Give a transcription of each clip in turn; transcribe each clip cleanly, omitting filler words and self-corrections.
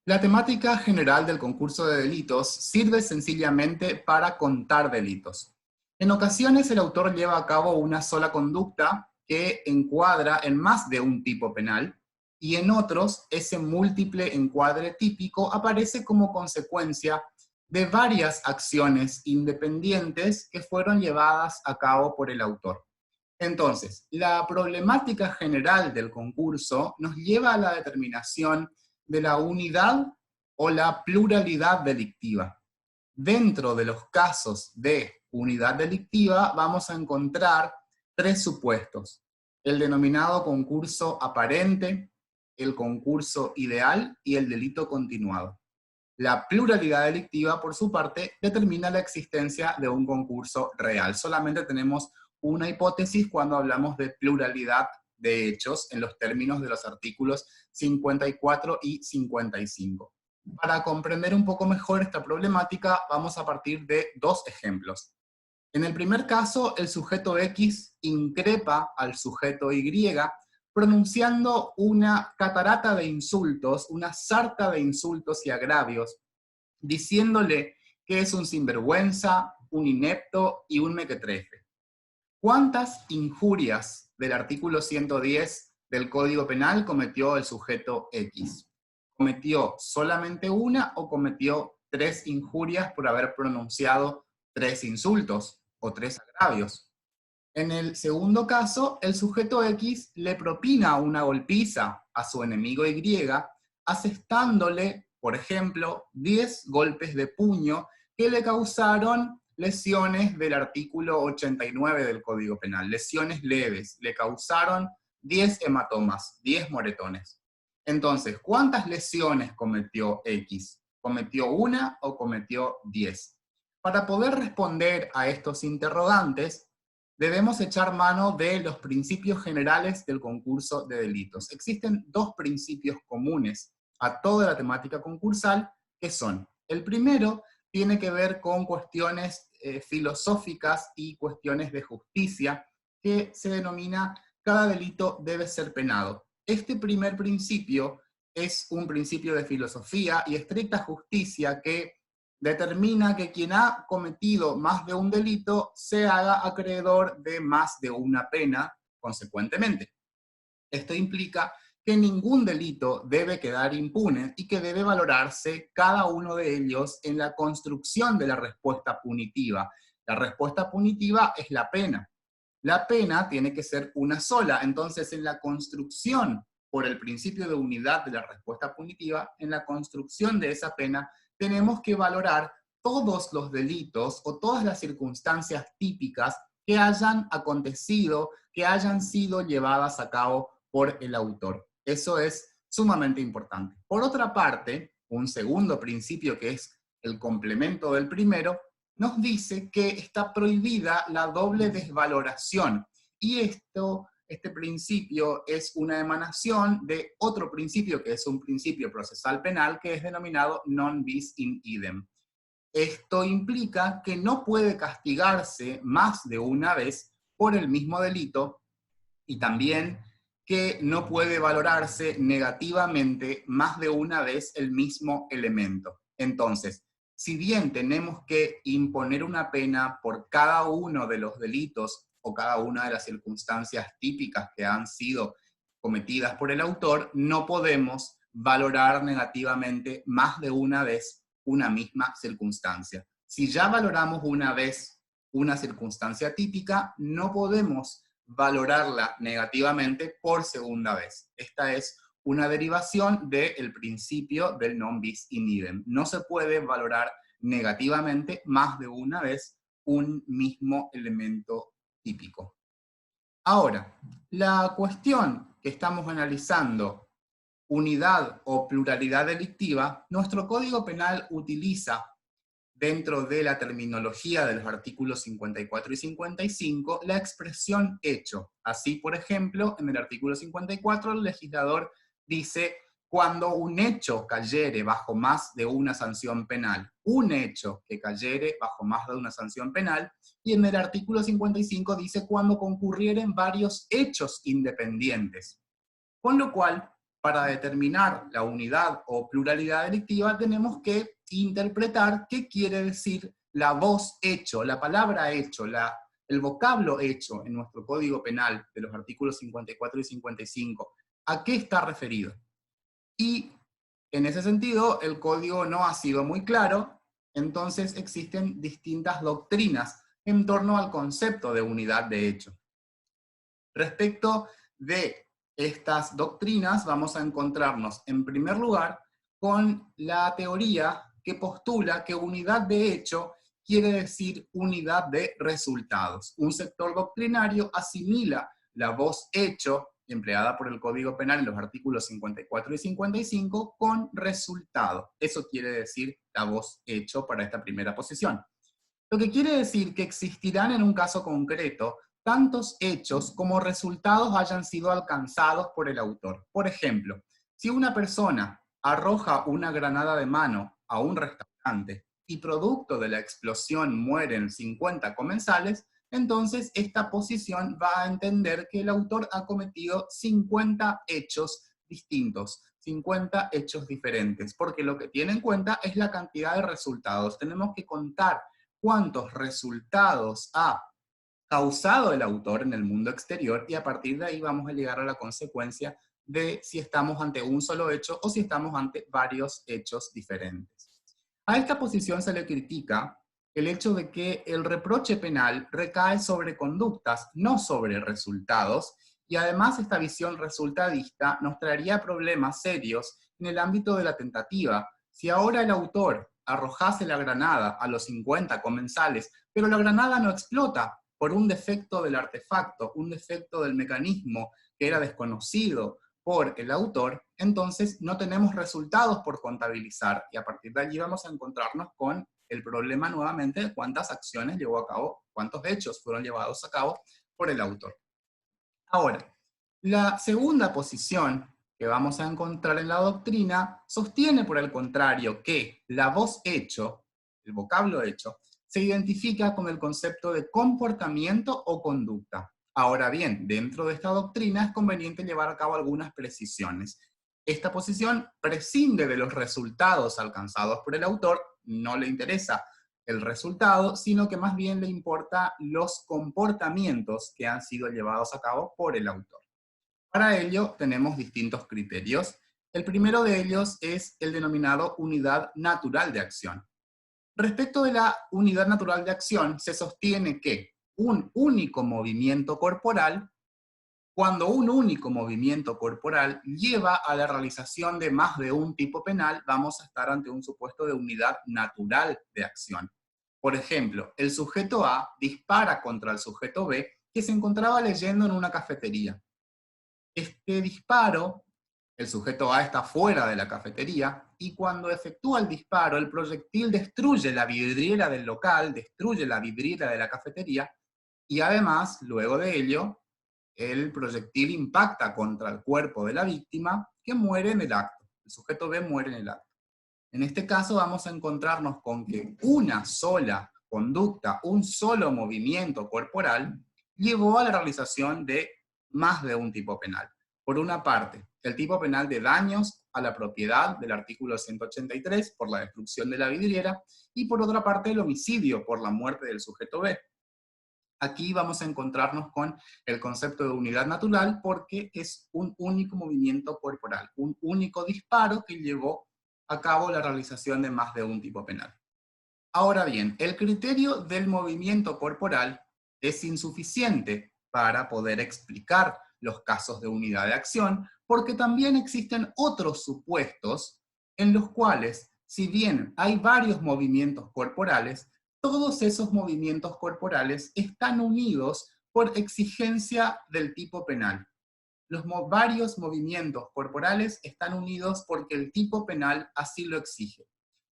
La temática general del concurso de delitos sirve sencillamente para contar delitos. En ocasiones el autor lleva a cabo una sola conducta que encuadra en más de un tipo penal, y en otros ese múltiple encuadre típico aparece como consecuencia de varias acciones independientes que fueron llevadas a cabo por el autor. Entonces, la problemática general del concurso nos lleva a la determinación de la unidad o la pluralidad delictiva. Dentro de los casos de unidad delictiva vamos a encontrar tres supuestos: el denominado concurso aparente, el concurso ideal y el delito continuado. La pluralidad delictiva, por su parte, determina la existencia de un concurso real. Solamente tenemos una hipótesis cuando hablamos de pluralidad de hechos en los términos de los artículos 54 y 55. Para comprender un poco mejor esta problemática, vamos a partir de dos ejemplos. En el primer caso, el sujeto X increpa al sujeto Y, pronunciando una catarata de insultos, una sarta de insultos y agravios, diciéndole que es un sinvergüenza, un inepto y un mequetrefe. ¿Cuántas injurias del artículo 110 del Código Penal cometió el sujeto X? ¿Cometió solamente una o cometió tres injurias por haber pronunciado tres insultos o tres agravios? En el segundo caso, el sujeto X le propina una golpiza a su enemigo Y, asestándole, por ejemplo, 10 golpes de puño que le causaron lesiones del artículo 89 del Código Penal, lesiones leves, le causaron 10 hematomas, 10 moretones. Entonces, ¿cuántas lesiones cometió X? ¿Cometió una o cometió 10? Para poder responder a estos interrogantes, debemos echar mano de los principios generales del concurso de delitos. Existen dos principios comunes a toda la temática concursal, que son: el primero tiene que ver con cuestiones filosóficas y cuestiones de justicia, que se denomina cada delito debe ser penado. Este primer principio es un principio de filosofía y estricta justicia que determina que quien ha cometido más de un delito se haga acreedor de más de una pena, consecuentemente. Esto implica que ningún delito debe quedar impune y que debe valorarse cada uno de ellos en la construcción de la respuesta punitiva. La respuesta punitiva es la pena. La pena tiene que ser una sola, entonces en la construcción, por el principio de unidad de la respuesta punitiva, en la construcción de esa pena, tenemos que valorar todos los delitos o todas las circunstancias típicas que hayan acontecido, que hayan sido llevadas a cabo por el autor. Eso es sumamente importante. Por otra parte, un segundo principio, que es el complemento del primero, nos dice que está prohibida la doble desvaloración. Y este principio es una emanación de otro principio, que es un principio procesal penal, que es denominado non bis in idem. Esto implica que no puede castigarse más de una vez por el mismo delito, y también que no puede valorarse negativamente más de una vez el mismo elemento. Entonces, si bien tenemos que imponer una pena por cada uno de los delitos o cada una de las circunstancias típicas que han sido cometidas por el autor, no podemos valorar negativamente más de una vez una misma circunstancia. Si ya valoramos una vez una circunstancia típica, no podemos valorarla negativamente por segunda vez. Esta es una derivación del principio del non bis in idem. No se puede valorar negativamente más de una vez un mismo elemento típico. Ahora, la cuestión que estamos analizando, unidad o pluralidad delictiva, nuestro Código Penal utiliza dentro de la terminología de los artículos 54 y 55, la expresión hecho. Así, por ejemplo, en el artículo 54, el legislador dice: cuando un hecho cayere bajo más de una sanción penal, un hecho que cayere bajo más de una sanción penal, y en el artículo 55 dice: cuando concurrieren varios hechos independientes. Con lo cual, para determinar la unidad o pluralidad delictiva tenemos que interpretar qué quiere decir la voz hecho, la palabra hecho, el vocablo hecho en nuestro Código Penal de los artículos 54 y 55. ¿A qué está referido? Y en ese sentido, el código no ha sido muy claro, entonces existen distintas doctrinas en torno al concepto de unidad de hecho. Respecto de estas doctrinas, vamos a encontrarnos en primer lugar con la teoría que postula que unidad de hecho quiere decir unidad de resultados. Un sector doctrinario asimila la voz hecho, empleada por el Código Penal en los artículos 54 y 55, con resultado. Eso quiere decir la voz hecho para esta primera posición. Lo que quiere decir que existirán en un caso concreto tantos hechos como resultados hayan sido alcanzados por el autor. Por ejemplo, si una persona arroja una granada de mano a un restaurante y producto de la explosión mueren 50 comensales, entonces esta posición va a entender que el autor ha cometido 50 hechos distintos, 50 hechos diferentes, porque lo que tiene en cuenta es la cantidad de resultados. Tenemos que contar cuántos resultados ha causado el autor en el mundo exterior, y a partir de ahí vamos a llegar a la consecuencia de si estamos ante un solo hecho o si estamos ante varios hechos diferentes. A esta posición se le critica el hecho de que el reproche penal recae sobre conductas, no sobre resultados, y además esta visión resultadista nos traería problemas serios en el ámbito de la tentativa. Si ahora el autor arrojase la granada a los 50 comensales, pero la granada no explota por un defecto del artefacto, un defecto del mecanismo que era desconocido por el autor, entonces no tenemos resultados por contabilizar, y a partir de allí vamos a encontrarnos con el problema nuevamente de cuántas acciones llevó a cabo, cuántos hechos fueron llevados a cabo por el autor. Ahora, la segunda posición que vamos a encontrar en la doctrina sostiene, por el contrario, que la voz hecho, el vocablo hecho, se identifica con el concepto de comportamiento o conducta. Ahora bien, dentro de esta doctrina es conveniente llevar a cabo algunas precisiones. Esta posición prescinde de los resultados alcanzados por el autor, no le interesa el resultado, sino que más bien le importa los comportamientos que han sido llevados a cabo por el autor. Para ello tenemos distintos criterios. El primero de ellos es el denominado unidad natural de acción. Respecto de la unidad natural de acción, se sostiene que un único movimiento corporal, cuando un único movimiento corporal lleva a la realización de más de un tipo penal, vamos a estar ante un supuesto de unidad natural de acción. Por ejemplo, el sujeto A dispara contra el sujeto B que se encontraba leyendo en una cafetería. Este disparo, el sujeto A está fuera de la cafetería, y cuando efectúa el disparo, el proyectil destruye la vidriera del local, destruye la vidriera de la cafetería, y además, luego de ello, el proyectil impacta contra el cuerpo de la víctima, que muere en el acto. El sujeto B muere en el acto. En este caso vamos a encontrarnos con que una sola conducta, un solo movimiento corporal, llevó a la realización de más de un tipo penal. Por una parte, el tipo penal de daños a la propiedad del artículo 183 por la destrucción de la vidriera, y por otra parte el homicidio por la muerte del sujeto B. Aquí vamos a encontrarnos con el concepto de unidad natural porque es un único movimiento corporal, un único disparo que llevó a cabo la realización de más de un tipo penal. Ahora bien, el criterio del movimiento corporal es insuficiente para poder explicar los casos de unidad de acción, porque también existen otros supuestos en los cuales, si bien hay varios movimientos corporales, todos esos movimientos corporales están unidos por exigencia del tipo penal. Los varios movimientos corporales están unidos porque el tipo penal así lo exige.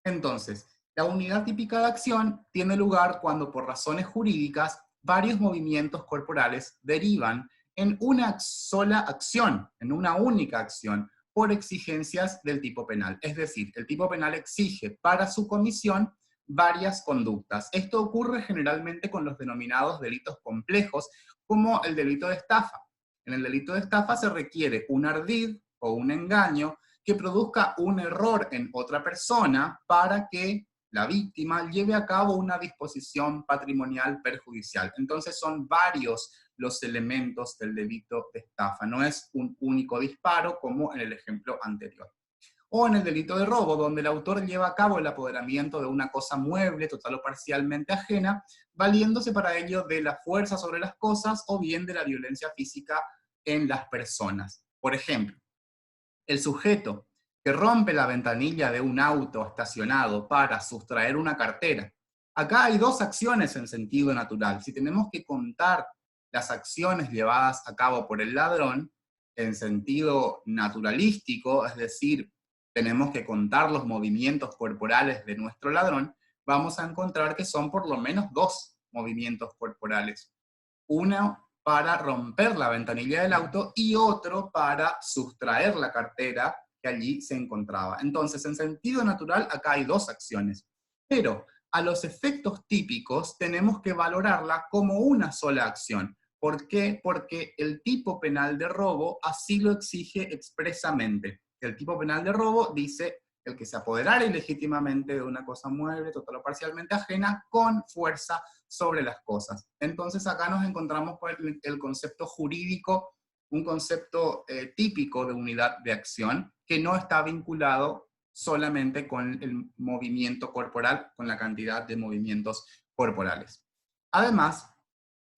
Entonces, la unidad típica de acción tiene lugar cuando por razones jurídicas varios movimientos corporales derivan en una sola acción, en una única acción, por exigencias del tipo penal. Es decir, el tipo penal exige para su comisión varias conductas. Esto ocurre generalmente con los denominados delitos complejos, como el delito de estafa. En el delito de estafa se requiere un ardid, o un engaño que produzca un error en otra persona para que la víctima lleve a cabo una disposición patrimonial perjudicial. Entonces son varios los elementos del delito de estafa, no es un único disparo como en el ejemplo anterior. O en el delito de robo, donde el autor lleva a cabo el apoderamiento de una cosa mueble, total o parcialmente ajena, valiéndose para ello de la fuerza sobre las cosas o bien de la violencia física en las personas. Por ejemplo, el sujeto que rompe la ventanilla de un auto estacionado para sustraer una cartera. Acá hay dos acciones en sentido natural. Si tenemos que contar las acciones llevadas a cabo por el ladrón en sentido naturalístico, es decir, tenemos que contar los movimientos corporales de nuestro ladrón, vamos a encontrar que son por lo menos dos movimientos corporales. Uno para romper la ventanilla del auto y otro para sustraer la cartera que allí se encontraba. Entonces, en sentido natural, acá hay dos acciones. Pero a los efectos típicos tenemos que valorarla como una sola acción. ¿Por qué? Porque el tipo penal de robo así lo exige expresamente. El tipo penal de robo dice el que se apoderara ilegítimamente de una cosa mueble, total o parcialmente ajena, con fuerza sobre las cosas. Entonces acá nos encontramos con el concepto jurídico, un concepto típico de unidad de acción, que no está vinculado solamente con el movimiento corporal, con la cantidad de movimientos corporales. Además,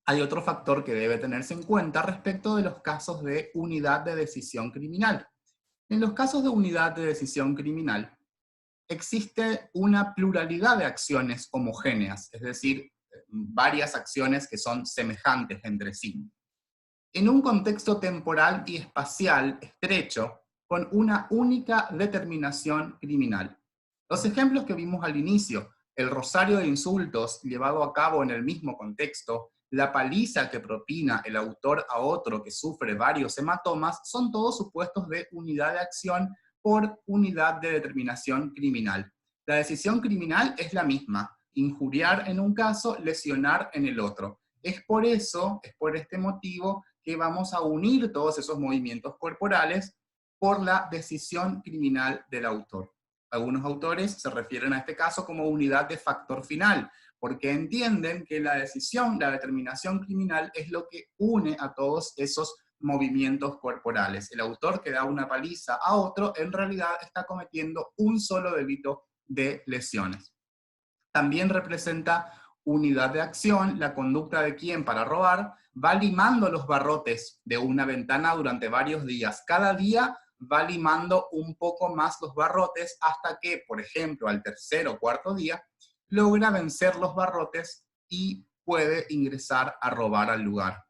hay otro factor que debe tenerse en cuenta respecto de los casos de unidad de decisión criminal. En los casos de unidad de decisión criminal, existe una pluralidad de acciones homogéneas, es decir, varias acciones que son semejantes entre sí, en un contexto temporal y espacial estrecho, con una única determinación criminal. Los ejemplos que vimos al inicio, el rosario de insultos llevado a cabo en el mismo contexto, la paliza que propina el autor a otro que sufre varios hematomas, son todos supuestos de unidad de acción por unidad de determinación criminal. La decisión criminal es la misma, injuriar en un caso, lesionar en el otro. Es por eso, es por este motivo, que vamos a unir todos esos movimientos corporales por la decisión criminal del autor. Algunos autores se refieren a este caso como unidad de factor final, porque entienden que la decisión, la determinación criminal es lo que une a todos esos movimientos corporales. El autor que da una paliza a otro en realidad está cometiendo un solo delito de lesiones. También representa unidad de acción la conducta de quien para robar va limando los barrotes de una ventana durante varios días. Cada día va limando un poco más los barrotes hasta que, por ejemplo, al tercer o cuarto día, logra vencer los barrotes y puede ingresar a robar al lugar.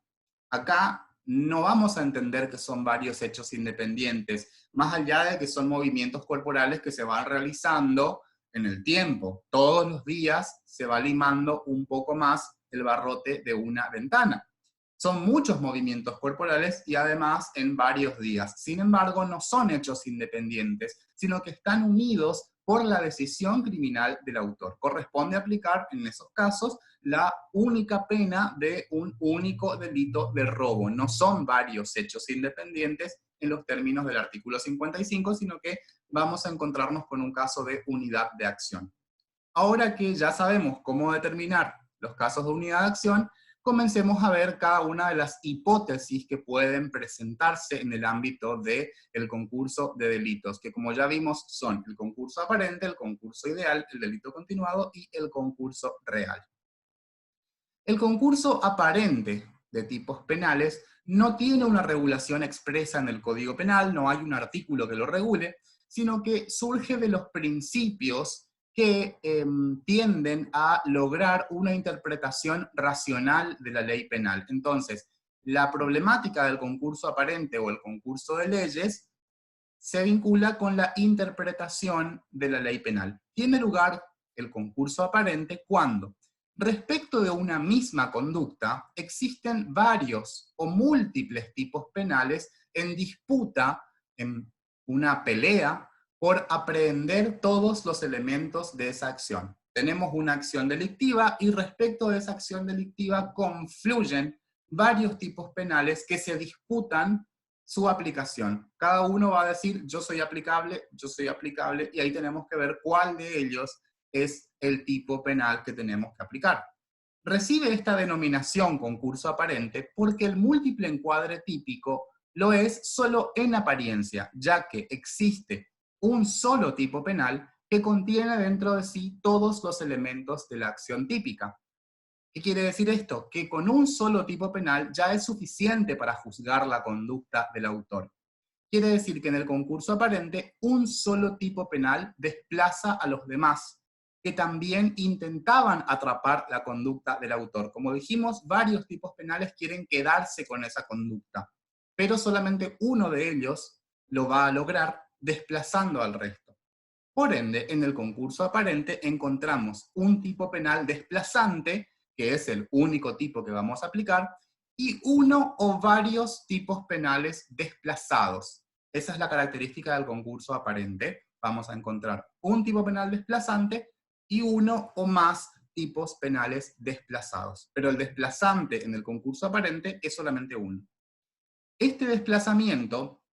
Acá no vamos a entender que son varios hechos independientes, más allá de que son movimientos corporales que se van realizando en el tiempo. Todos los días se va limando un poco más el barrote de una ventana. Son muchos movimientos corporales y además en varios días. Sin embargo, no son hechos independientes, sino que están unidos por la decisión criminal del autor. Corresponde aplicar en esos casos la única pena de un único delito de robo. No son varios hechos independientes en los términos del artículo 55, sino que vamos a encontrarnos con un caso de unidad de acción. Ahora que ya sabemos cómo determinar los casos de unidad de acción, comencemos a ver cada una de las hipótesis que pueden presentarse en el ámbito del concurso de delitos, que como ya vimos son el concurso aparente, el concurso ideal, el delito continuado y el concurso real. El concurso aparente de tipos penales no tiene una regulación expresa en el Código Penal, no hay un artículo que lo regule, sino que surge de los principios que tienden a lograr una interpretación racional de la ley penal. Entonces, la problemática del concurso aparente o el concurso de leyes se vincula con la interpretación de la ley penal. Tiene lugar el concurso aparente cuando, respecto de una misma conducta, existen varios o múltiples tipos penales en disputa, en una pelea, por aprehender todos los elementos de esa acción. Tenemos una acción delictiva y respecto de esa acción delictiva confluyen varios tipos penales que se disputan su aplicación. Cada uno va a decir, yo soy aplicable, y ahí tenemos que ver cuál de ellos es el tipo penal que tenemos que aplicar. Recibe esta denominación concurso aparente porque el múltiple encuadre típico lo es solo en apariencia, ya que existe un solo tipo penal que contiene dentro de sí todos los elementos de la acción típica. ¿Qué quiere decir esto? Que con un solo tipo penal ya es suficiente para juzgar la conducta del autor. Quiere decir que en el concurso aparente, un solo tipo penal desplaza a los demás, que también intentaban atrapar la conducta del autor. Como dijimos, varios tipos penales quieren quedarse con esa conducta, pero solamente uno de ellos lo va a lograr desplazando al resto. Por ende, en el concurso aparente encontramos un tipo penal desplazante, que es el único tipo que vamos a aplicar, y uno o varios tipos penales desplazados. Esa es la característica del concurso aparente. Vamos a encontrar un tipo penal desplazante y uno o más tipos penales desplazados. Pero el desplazante en el concurso aparente es solamente uno. Este desplazamiento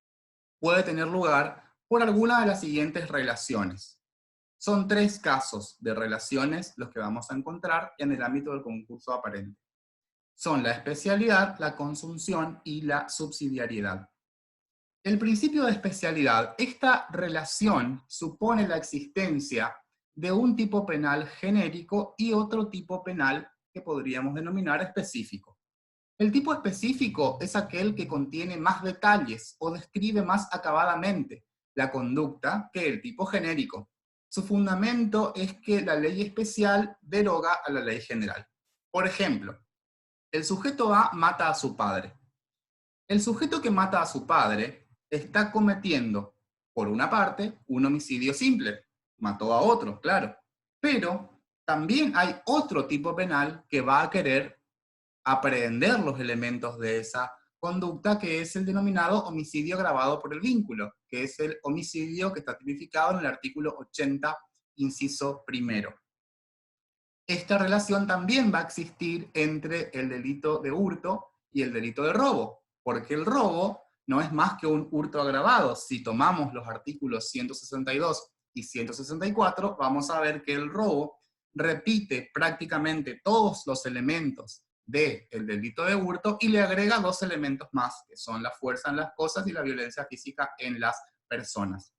puede tener lugar por alguna de las siguientes relaciones. Son 3 casos de relaciones los que vamos a encontrar en el ámbito del concurso aparente. Son la especialidad, la consunción y la subsidiariedad. El principio de especialidad, esta relación supone la existencia de un tipo penal genérico y otro tipo penal que podríamos denominar específico. El tipo específico es aquel que contiene más detalles o describe más acabadamente la conducta que el tipo genérico. Su fundamento es que la ley especial deroga a la ley general. Por ejemplo, el sujeto A mata a su padre. El sujeto que mata a su padre está cometiendo, por una parte, un homicidio simple. Mató a otro, claro. Pero también hay otro tipo penal que va a querer aprehender los elementos de esa conducta, que es el denominado homicidio agravado por el vínculo, que es el homicidio que está tipificado en el artículo 80, inciso primero. Esta relación también va a existir entre el delito de hurto y el delito de robo, porque el robo no es más que un hurto agravado. Si tomamos los artículos 162 y 164, vamos a ver que el robo repite prácticamente todos los elementos del delito de hurto y le agrega 2 elementos más, que son la fuerza en las cosas y la violencia física en las personas.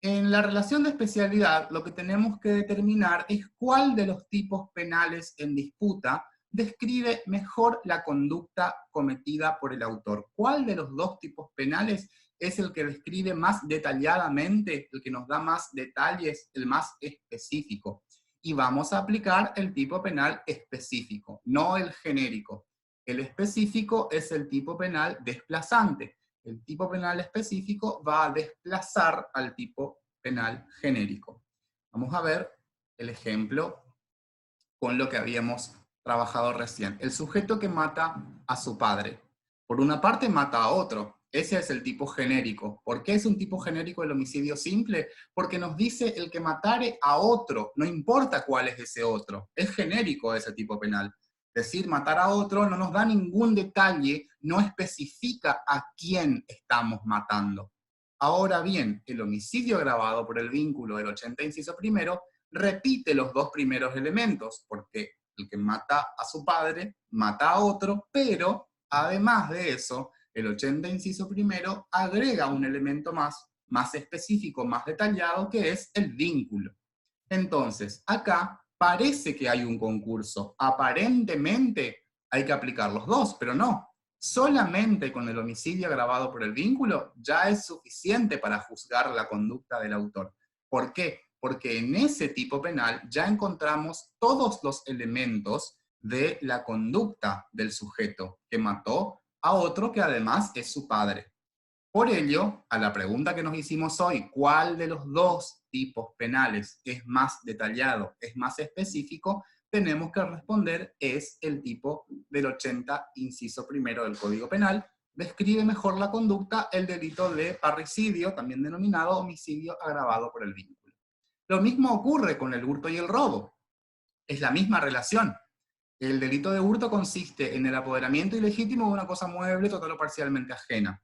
En la relación de especialidad, lo que tenemos que determinar es cuál de los tipos penales en disputa describe mejor la conducta cometida por el autor. ¿Cuál de los 2 tipos penales es el que describe más detalladamente, el que nos da más detalles, el más específico? Y vamos a aplicar el tipo penal específico, no el genérico. El específico es el tipo penal desplazante. El tipo penal específico va a desplazar al tipo penal genérico. Vamos a ver el ejemplo con lo que habíamos trabajado recién. El sujeto que mata a su padre. Por una parte mata a otro. Ese es el tipo genérico. ¿Por qué es un tipo genérico el homicidio simple? Porque nos dice el que matare a otro, no importa cuál es ese otro. Es genérico ese tipo penal. Decir matar a otro no nos da ningún detalle, no especifica a quién estamos matando. Ahora bien, el homicidio agravado por el vínculo del 80 inciso primero repite los 2 primeros elementos, porque el que mata a su padre mata a otro, pero además de eso, el 80 inciso primero agrega un elemento más específico, más detallado, que es el vínculo. Entonces, acá parece que hay un concurso. Aparentemente hay que aplicar los 2, pero no. Solamente con el homicidio agravado por el vínculo ya es suficiente para juzgar la conducta del autor. ¿Por qué? Porque en ese tipo penal ya encontramos todos los elementos de la conducta del sujeto que mató a otro que además es su padre. Por ello, a la pregunta que nos hicimos hoy, ¿cuál de los 2 tipos penales es más detallado, es más específico? Tenemos que responder es el tipo del 80, inciso primero del Código Penal. Describe mejor la conducta el delito de parricidio, también denominado homicidio agravado por el vínculo. Lo mismo ocurre con el hurto y el robo. Es la misma relación. El delito de hurto consiste en el apoderamiento ilegítimo de una cosa mueble total o parcialmente ajena.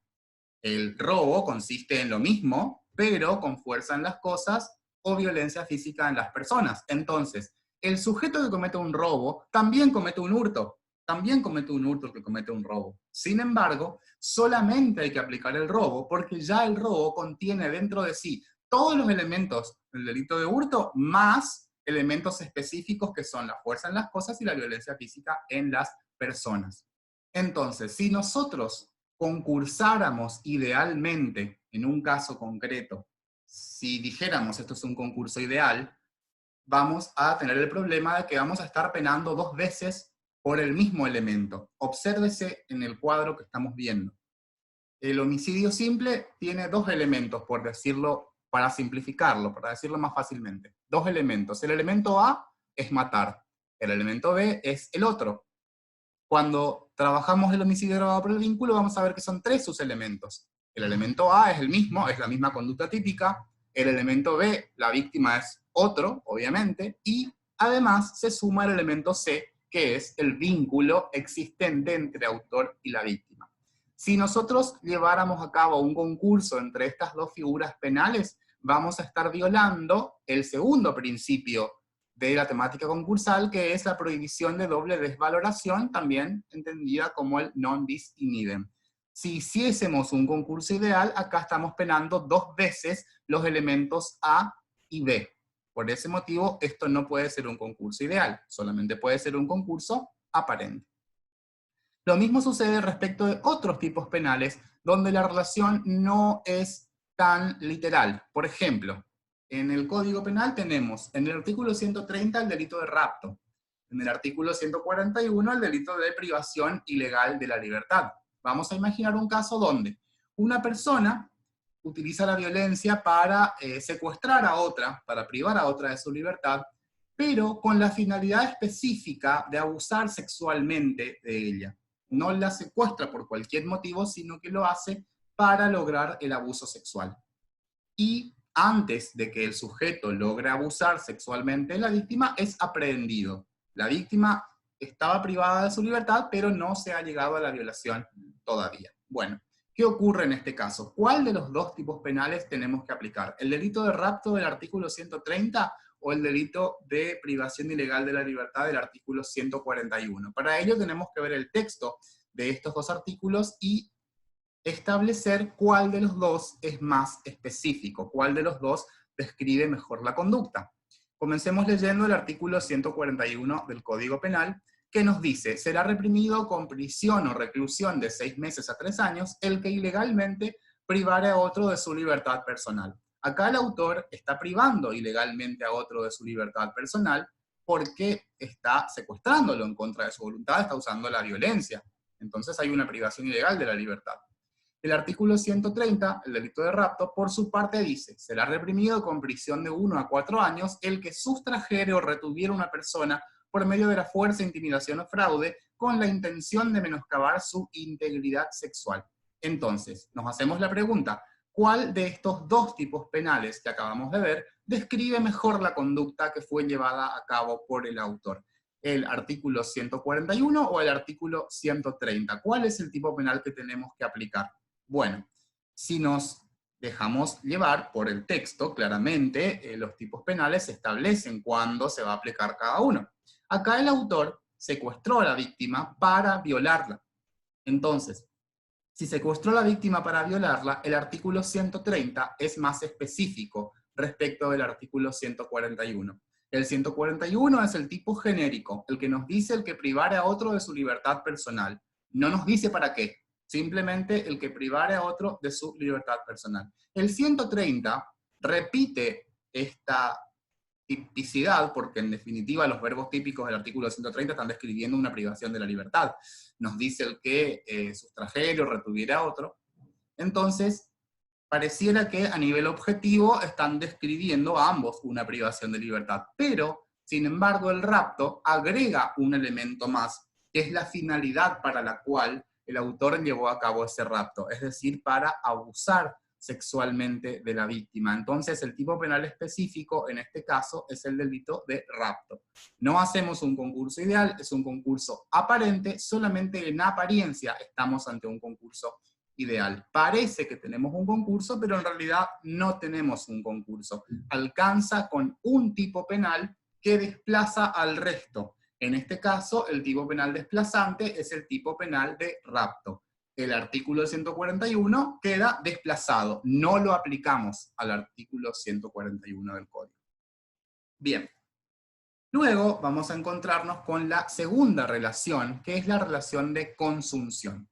El robo consiste en lo mismo, pero con fuerza en las cosas o violencia física en las personas. Entonces, el sujeto que comete un robo también comete un hurto. También comete un hurto el que comete un robo. Sin embargo, solamente hay que aplicar el robo porque ya el robo contiene dentro de sí todos los elementos del delito de hurto más elementos específicos que son la fuerza en las cosas y la violencia física en las personas. Entonces, si nosotros concursáramos idealmente en un caso concreto, si dijéramos esto es un concurso ideal, vamos a tener el problema de que vamos a estar penando 2 veces por el mismo elemento. Obsérvese en el cuadro que estamos viendo. El homicidio simple tiene 2 elementos, por decirlo, para simplificarlo, para decirlo más fácilmente. 2 elementos. El elemento A es matar. El elemento B es el otro. Cuando trabajamos el homicidio agravado por el vínculo, vamos a ver que son 3 sus elementos. El elemento A es el mismo, es la misma conducta típica. El elemento B, la víctima es otro, obviamente. Y además se suma el elemento C, que es el vínculo existente entre autor y la víctima. Si nosotros lleváramos a cabo un concurso entre estas 2 figuras penales, vamos a estar violando el segundo principio de la temática concursal, que es la prohibición de doble desvaloración, también entendida como el non bis in idem. Si hiciésemos un concurso ideal, acá estamos penando 2 veces los elementos A y B. Por ese motivo, esto no puede ser un concurso ideal, solamente puede ser un concurso aparente. Lo mismo sucede respecto de otros tipos penales, donde la relación no es tan literal. Por ejemplo, en el Código Penal tenemos en el artículo 130 el delito de rapto, en el artículo 141 el delito de privación ilegal de la libertad. Vamos a imaginar un caso donde una persona utiliza la violencia para secuestrar a otra, para privar a otra de su libertad, pero con la finalidad específica de abusar sexualmente de ella. No la secuestra por cualquier motivo, sino que lo hace para lograr el abuso sexual. Y antes de que el sujeto logre abusar sexualmente de la víctima, es aprehendido. La víctima estaba privada de su libertad, pero no se ha llegado a la violación todavía. Bueno, ¿qué ocurre en este caso? ¿Cuál de los 2 tipos penales tenemos que aplicar? ¿El delito de rapto del artículo 130 o el delito de privación ilegal de la libertad del artículo 141? Para ello tenemos que ver el texto de estos 2 artículos y establecer cuál de los 2 es más específico, cuál de los 2 describe mejor la conducta. Comencemos leyendo el artículo 141 del Código Penal, que nos dice: será reprimido con prisión o reclusión de 6 meses a 3 años el que ilegalmente privare a otro de su libertad personal. Acá el autor está privando ilegalmente a otro de su libertad personal porque está secuestrándolo en contra de su voluntad, está usando la violencia. Entonces hay una privación ilegal de la libertad. El artículo 130, el delito de rapto, por su parte dice: será reprimido con prisión de 1 a 4 años el que sustrajere o retuviera una persona por medio de la fuerza, intimidación o fraude con la intención de menoscabar su integridad sexual. Entonces, nos hacemos la pregunta: ¿cuál de estos 2 tipos penales que acabamos de ver describe mejor la conducta que fue llevada a cabo por el autor? ¿El artículo 141 o el artículo 130? ¿Cuál es el tipo penal que tenemos que aplicar? Bueno, si nos dejamos llevar por el texto, claramente los tipos penales establecen cuándo se va a aplicar cada uno. Acá el autor secuestró a la víctima para violarla. Entonces, si secuestró a la víctima para violarla, el artículo 130 es más específico respecto del artículo 141. El 141 es el tipo genérico, el que nos dice el que privare a otro de su libertad personal. No nos dice para qué, simplemente el que privare a otro de su libertad personal. El 130 repite esta tipicidad, porque en definitiva los verbos típicos del artículo 130 están describiendo una privación de la libertad. Nos dice el que sustrajera o retuviera a otro. Entonces, pareciera que a nivel objetivo están describiendo a ambos una privación de libertad, pero, sin embargo, el rapto agrega un elemento más, que es la finalidad para la cual el autor llevó a cabo ese rapto, es decir, para abusar sexualmente de la víctima. Entonces, el tipo penal específico, en este caso, es el delito de rapto. No hacemos un concurso ideal, es un concurso aparente, solamente en apariencia estamos ante un concurso ideal. Parece que tenemos un concurso, pero en realidad no tenemos un concurso. Alcanza con un tipo penal que desplaza al resto. En este caso, el tipo penal desplazante es el tipo penal de rapto. El artículo 141 queda desplazado. No lo aplicamos al artículo 141 del Código. Bien. Luego vamos a encontrarnos con la segunda relación, que es la relación de consunción.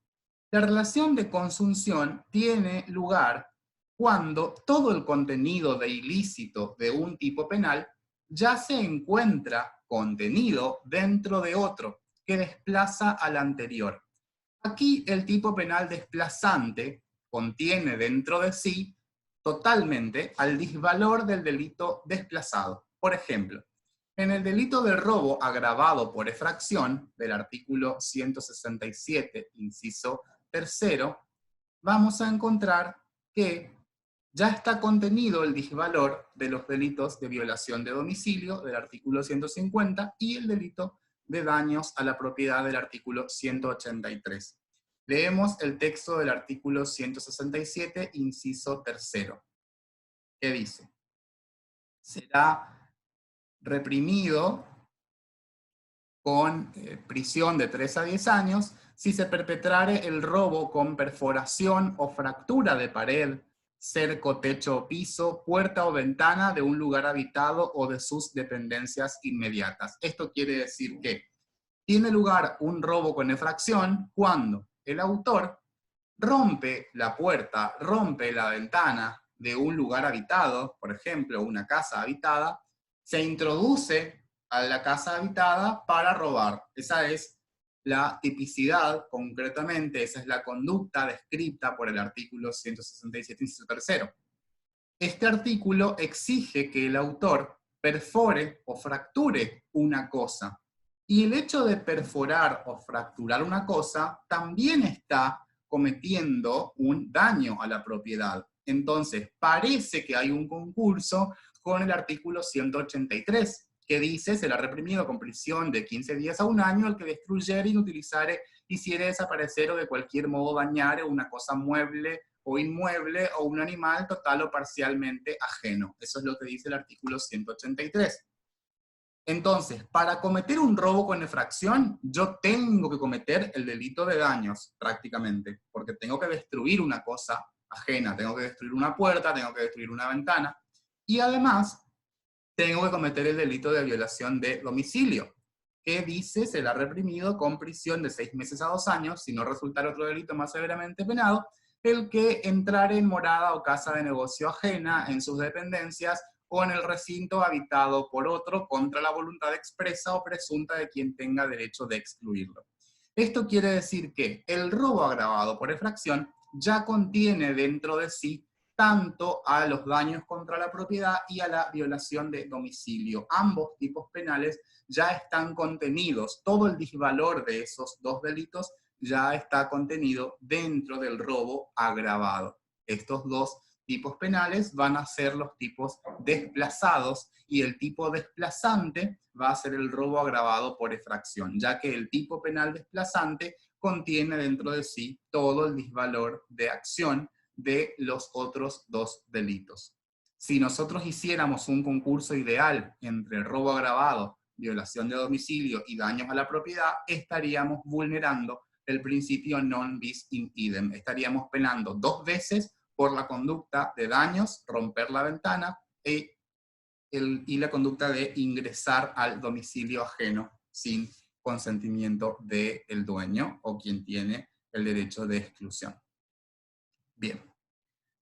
La relación de consunción tiene lugar cuando todo el contenido de ilícito de un tipo penal ya se encuentra contenido dentro de otro, que desplaza al anterior. Aquí el tipo penal desplazante contiene dentro de sí totalmente al disvalor del delito desplazado. Por ejemplo, en el delito de robo agravado por efracción, del artículo 167, inciso tercero, vamos a encontrar que ya está contenido el disvalor de los delitos de violación de domicilio, del artículo 150, y el delito de daños a la propiedad del artículo 183. Leemos el texto del artículo 167, inciso tercero, que dice: será reprimido con prisión de 3 a 10 años si se perpetrare el robo con perforación o fractura de pared, cerco, techo o piso, puerta o ventana de un lugar habitado o de sus dependencias inmediatas. Esto quiere decir que tiene lugar un robo con efracción cuando el autor rompe la puerta, rompe la ventana de un lugar habitado, por ejemplo, una casa habitada, se introduce a la casa habitada para robar. Esa es la tipicidad, concretamente, esa es la conducta descrita por el artículo 167, inciso tercero. Este artículo exige que el autor perfore o fracture una cosa. Y el hecho de perforar o fracturar una cosa también está cometiendo un daño a la propiedad. Entonces, parece que hay un concurso con el artículo 183, que dice: será reprimido con prisión de 15 días a un año el que destruyere, inutilizare, hiciere desaparecer o de cualquier modo dañare una cosa mueble o inmueble o un animal total o parcialmente ajeno. Eso es lo que dice el artículo 183. Entonces, para cometer un robo con efracción, yo tengo que cometer el delito de daños, prácticamente, porque tengo que destruir una cosa ajena, tengo que destruir una puerta, tengo que destruir una ventana, y además tengo que cometer el delito de violación de domicilio, que dice será reprimido con prisión de 6 meses a 2 años, si no resultara otro delito más severamente penado, el que entrare en morada o casa de negocio ajena, en sus dependencias, o en el recinto habitado por otro contra la voluntad expresa o presunta de quien tenga derecho de excluirlo. Esto quiere decir que el robo agravado por efracción ya contiene dentro de sí tanto a los daños contra la propiedad y a la violación de domicilio. Ambos tipos penales ya están contenidos, todo el disvalor de esos dos delitos ya está contenido dentro del robo agravado. Estos dos tipos penales van a ser los tipos desplazados y el tipo desplazante va a ser el robo agravado por efracción, ya que el tipo penal desplazante contiene dentro de sí todo el disvalor de acción de los otros dos delitos. Si nosotros hiciéramos un concurso ideal entre el robo agravado, violación de domicilio y daños a la propiedad, estaríamos vulnerando el principio non bis in idem. Estaríamos penando 2 veces por la conducta de daños, romper la ventana, y la conducta de ingresar al domicilio ajeno sin consentimiento del dueño o quien tiene el derecho de exclusión. Bien.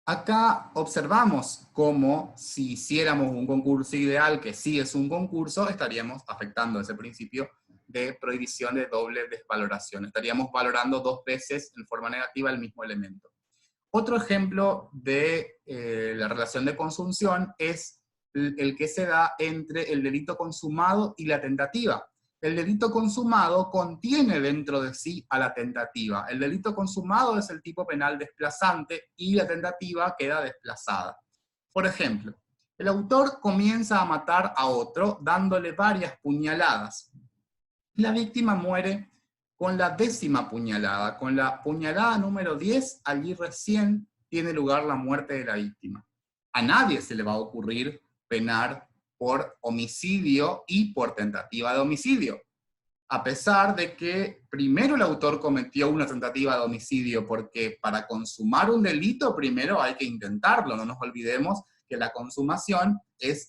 Acá observamos cómo si hiciéramos un concurso ideal, que sí es un concurso, estaríamos afectando ese principio de prohibición de doble desvaloración. Estaríamos valorando 2 veces en forma negativa el mismo elemento. Otro ejemplo de la relación de consunción es el que se da entre el delito consumado y la tentativa. El delito consumado contiene dentro de sí a la tentativa. El delito consumado es el tipo penal desplazante y la tentativa queda desplazada. Por ejemplo, el autor comienza a matar a otro dándole varias puñaladas. La víctima muere con la 10ª puñalada. Con la puñalada número 10, allí recién tiene lugar la muerte de la víctima. A nadie se le va a ocurrir penar por homicidio y por tentativa de homicidio, a pesar de que primero el autor cometió una tentativa de homicidio, porque para consumar un delito primero hay que intentarlo. No nos olvidemos que la consumación es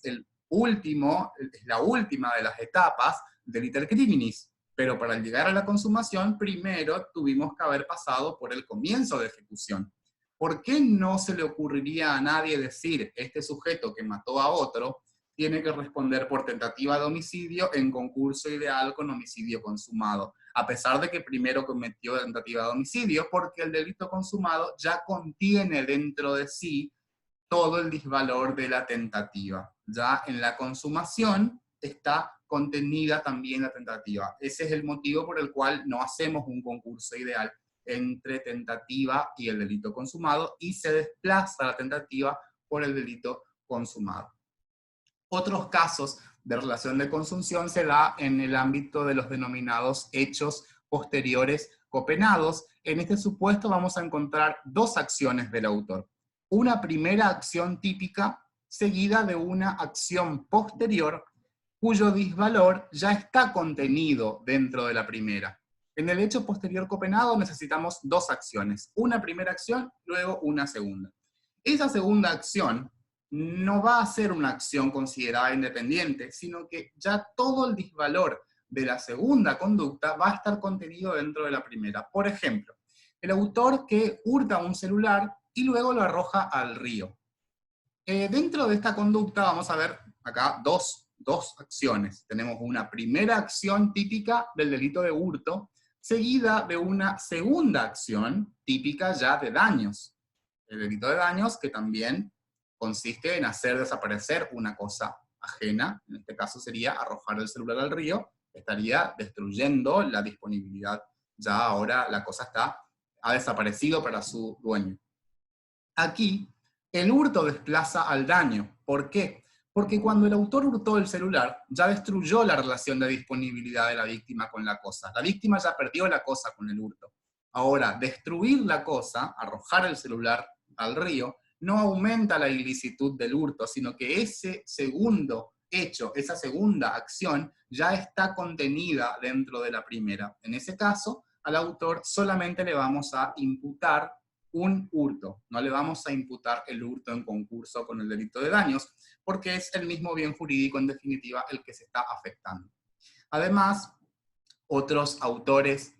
la última de las etapas del iter criminis, pero para llegar a la consumación primero tuvimos que haber pasado por el comienzo de ejecución. ¿Por qué no se le ocurriría a nadie decir, este sujeto que mató a otro tiene que responder por tentativa de homicidio en concurso ideal con homicidio consumado, a pesar de que primero cometió tentativa de homicidio, porque el delito consumado ya contiene dentro de sí todo el disvalor de la tentativa? Ya en la consumación está contenida también la tentativa. Ese es el motivo por el cual no hacemos un concurso ideal entre tentativa y el delito consumado, y se desplaza la tentativa por el delito consumado. Otros casos de relación de consunción se da en el ámbito de los denominados hechos posteriores copenados. En este supuesto vamos a encontrar dos acciones del autor. Una primera acción típica seguida de una acción posterior cuyo disvalor ya está contenido dentro de la primera. En el hecho posterior copenado necesitamos dos acciones, una primera acción, luego una segunda. Esa segunda acción no va a ser una acción considerada independiente, sino que ya todo el disvalor de la segunda conducta va a estar contenido dentro de la primera. Por ejemplo, el autor que hurta un celular y luego lo arroja al río. Dentro de esta conducta vamos a ver acá dos acciones. Tenemos una primera acción típica del delito de hurto, seguida de una segunda acción típica ya de daños. El delito de daños, que también consiste en hacer desaparecer una cosa ajena, en este caso sería arrojar el celular al río, estaría destruyendo la disponibilidad. Ya ahora la cosa ha desaparecido para su dueño. Aquí, el hurto desplaza al daño. ¿Por qué? Porque cuando el autor hurtó el celular, ya destruyó la relación de disponibilidad de la víctima con la cosa. La víctima ya perdió la cosa con el hurto. Ahora, destruir la cosa, arrojar el celular al río, no aumenta la ilicitud del hurto, sino que ese segundo hecho, esa segunda acción, ya está contenida dentro de la primera. En ese caso, al autor solamente le vamos a imputar un hurto, no le vamos a imputar el hurto en concurso con el delito de daños, porque es el mismo bien jurídico en definitiva el que se está afectando. Además, otros autores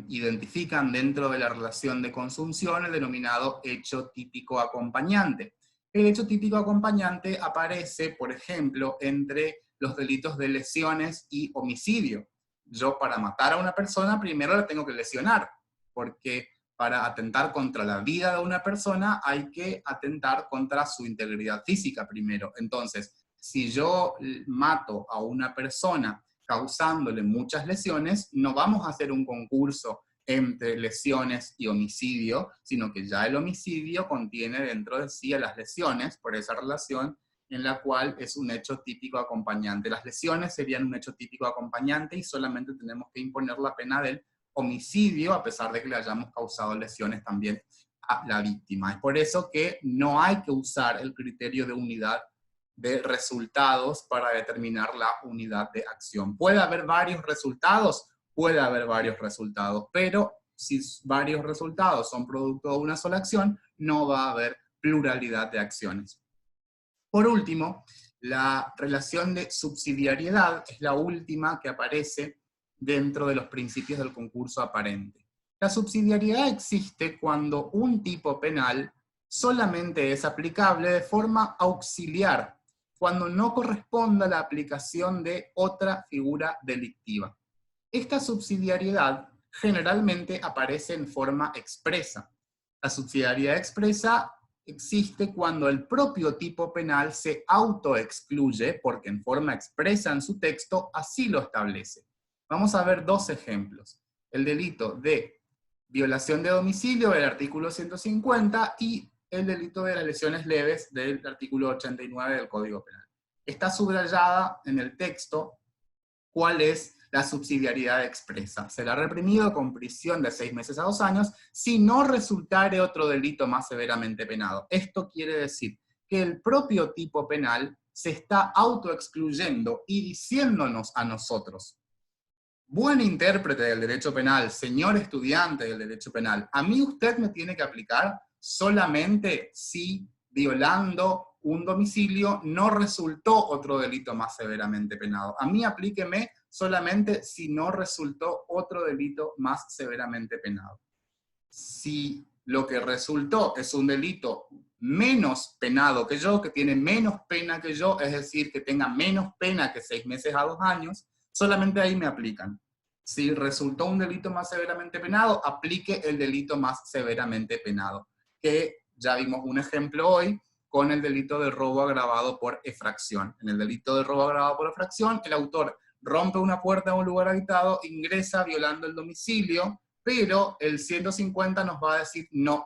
identifican dentro de la relación de consunción el denominado hecho típico acompañante. El hecho típico acompañante aparece, por ejemplo, entre los delitos de lesiones y homicidio. Yo para matar a una persona primero la tengo que lesionar, porque para atentar contra la vida de una persona hay que atentar contra su integridad física primero. Entonces, si yo mato a una persona causándole muchas lesiones, no vamos a hacer un concurso entre lesiones y homicidio, sino que ya el homicidio contiene dentro de sí a las lesiones, por esa relación en la cual es un hecho típico acompañante. Las lesiones serían un hecho típico acompañante y solamente tenemos que imponer la pena del homicidio, a pesar de que le hayamos causado lesiones también a la víctima. Es por eso que no hay que usar el criterio de unidad de resultados para determinar la unidad de acción. ¿Puede haber varios resultados? Puede haber varios resultados, pero si varios resultados son producto de una sola acción, no va a haber pluralidad de acciones. Por último, la relación de subsidiariedad es la última que aparece dentro de los principios del concurso aparente. La subsidiariedad existe cuando un tipo penal solamente es aplicable de forma auxiliar, cuando no corresponda a la aplicación de otra figura delictiva. Esta subsidiariedad generalmente aparece en forma expresa. La subsidiariedad expresa existe cuando el propio tipo penal se autoexcluye, porque en forma expresa en su texto así lo establece. Vamos a ver dos ejemplos. El delito de violación de domicilio del artículo 150 y el delito de las lesiones leves del artículo 89 del Código Penal. Está subrayada en el texto cuál es la subsidiariedad expresa. Será reprimido con prisión de 6 meses a 2 años si no resultare otro delito más severamente penado. Esto quiere decir que el propio tipo penal se está autoexcluyendo y diciéndonos a nosotros: buen intérprete del derecho penal, señor estudiante del derecho penal, a mí usted me tiene que aplicar solamente si violando un domicilio no resultó otro delito más severamente penado. A mí aplíqueme solamente si no resultó otro delito más severamente penado. Si lo que resultó es un delito menos penado que yo, que tiene menos pena que yo, es decir, que tenga menos pena que 6 meses a 2 años, solamente ahí me aplican. Si resultó un delito más severamente penado, aplique el delito más severamente penado, que ya vimos un ejemplo hoy con el delito de robo agravado por efracción. En el delito de robo agravado por efracción, el autor rompe una puerta en un lugar habitado, ingresa violando el domicilio, pero el 150 nos va a decir no.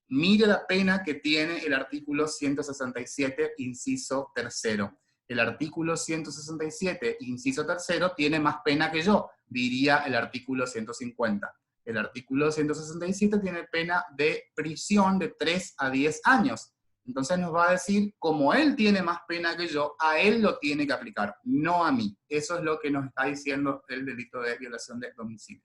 Mire la pena que tiene el artículo 167, inciso tercero. El artículo 167, inciso tercero, tiene más pena que yo, diría el artículo 150. El artículo 167 tiene pena de prisión de 3 a 10 años. Entonces nos va a decir, como él tiene más pena que yo, a él lo tiene que aplicar, no a mí. Eso es lo que nos está diciendo el delito de violación de domicilio.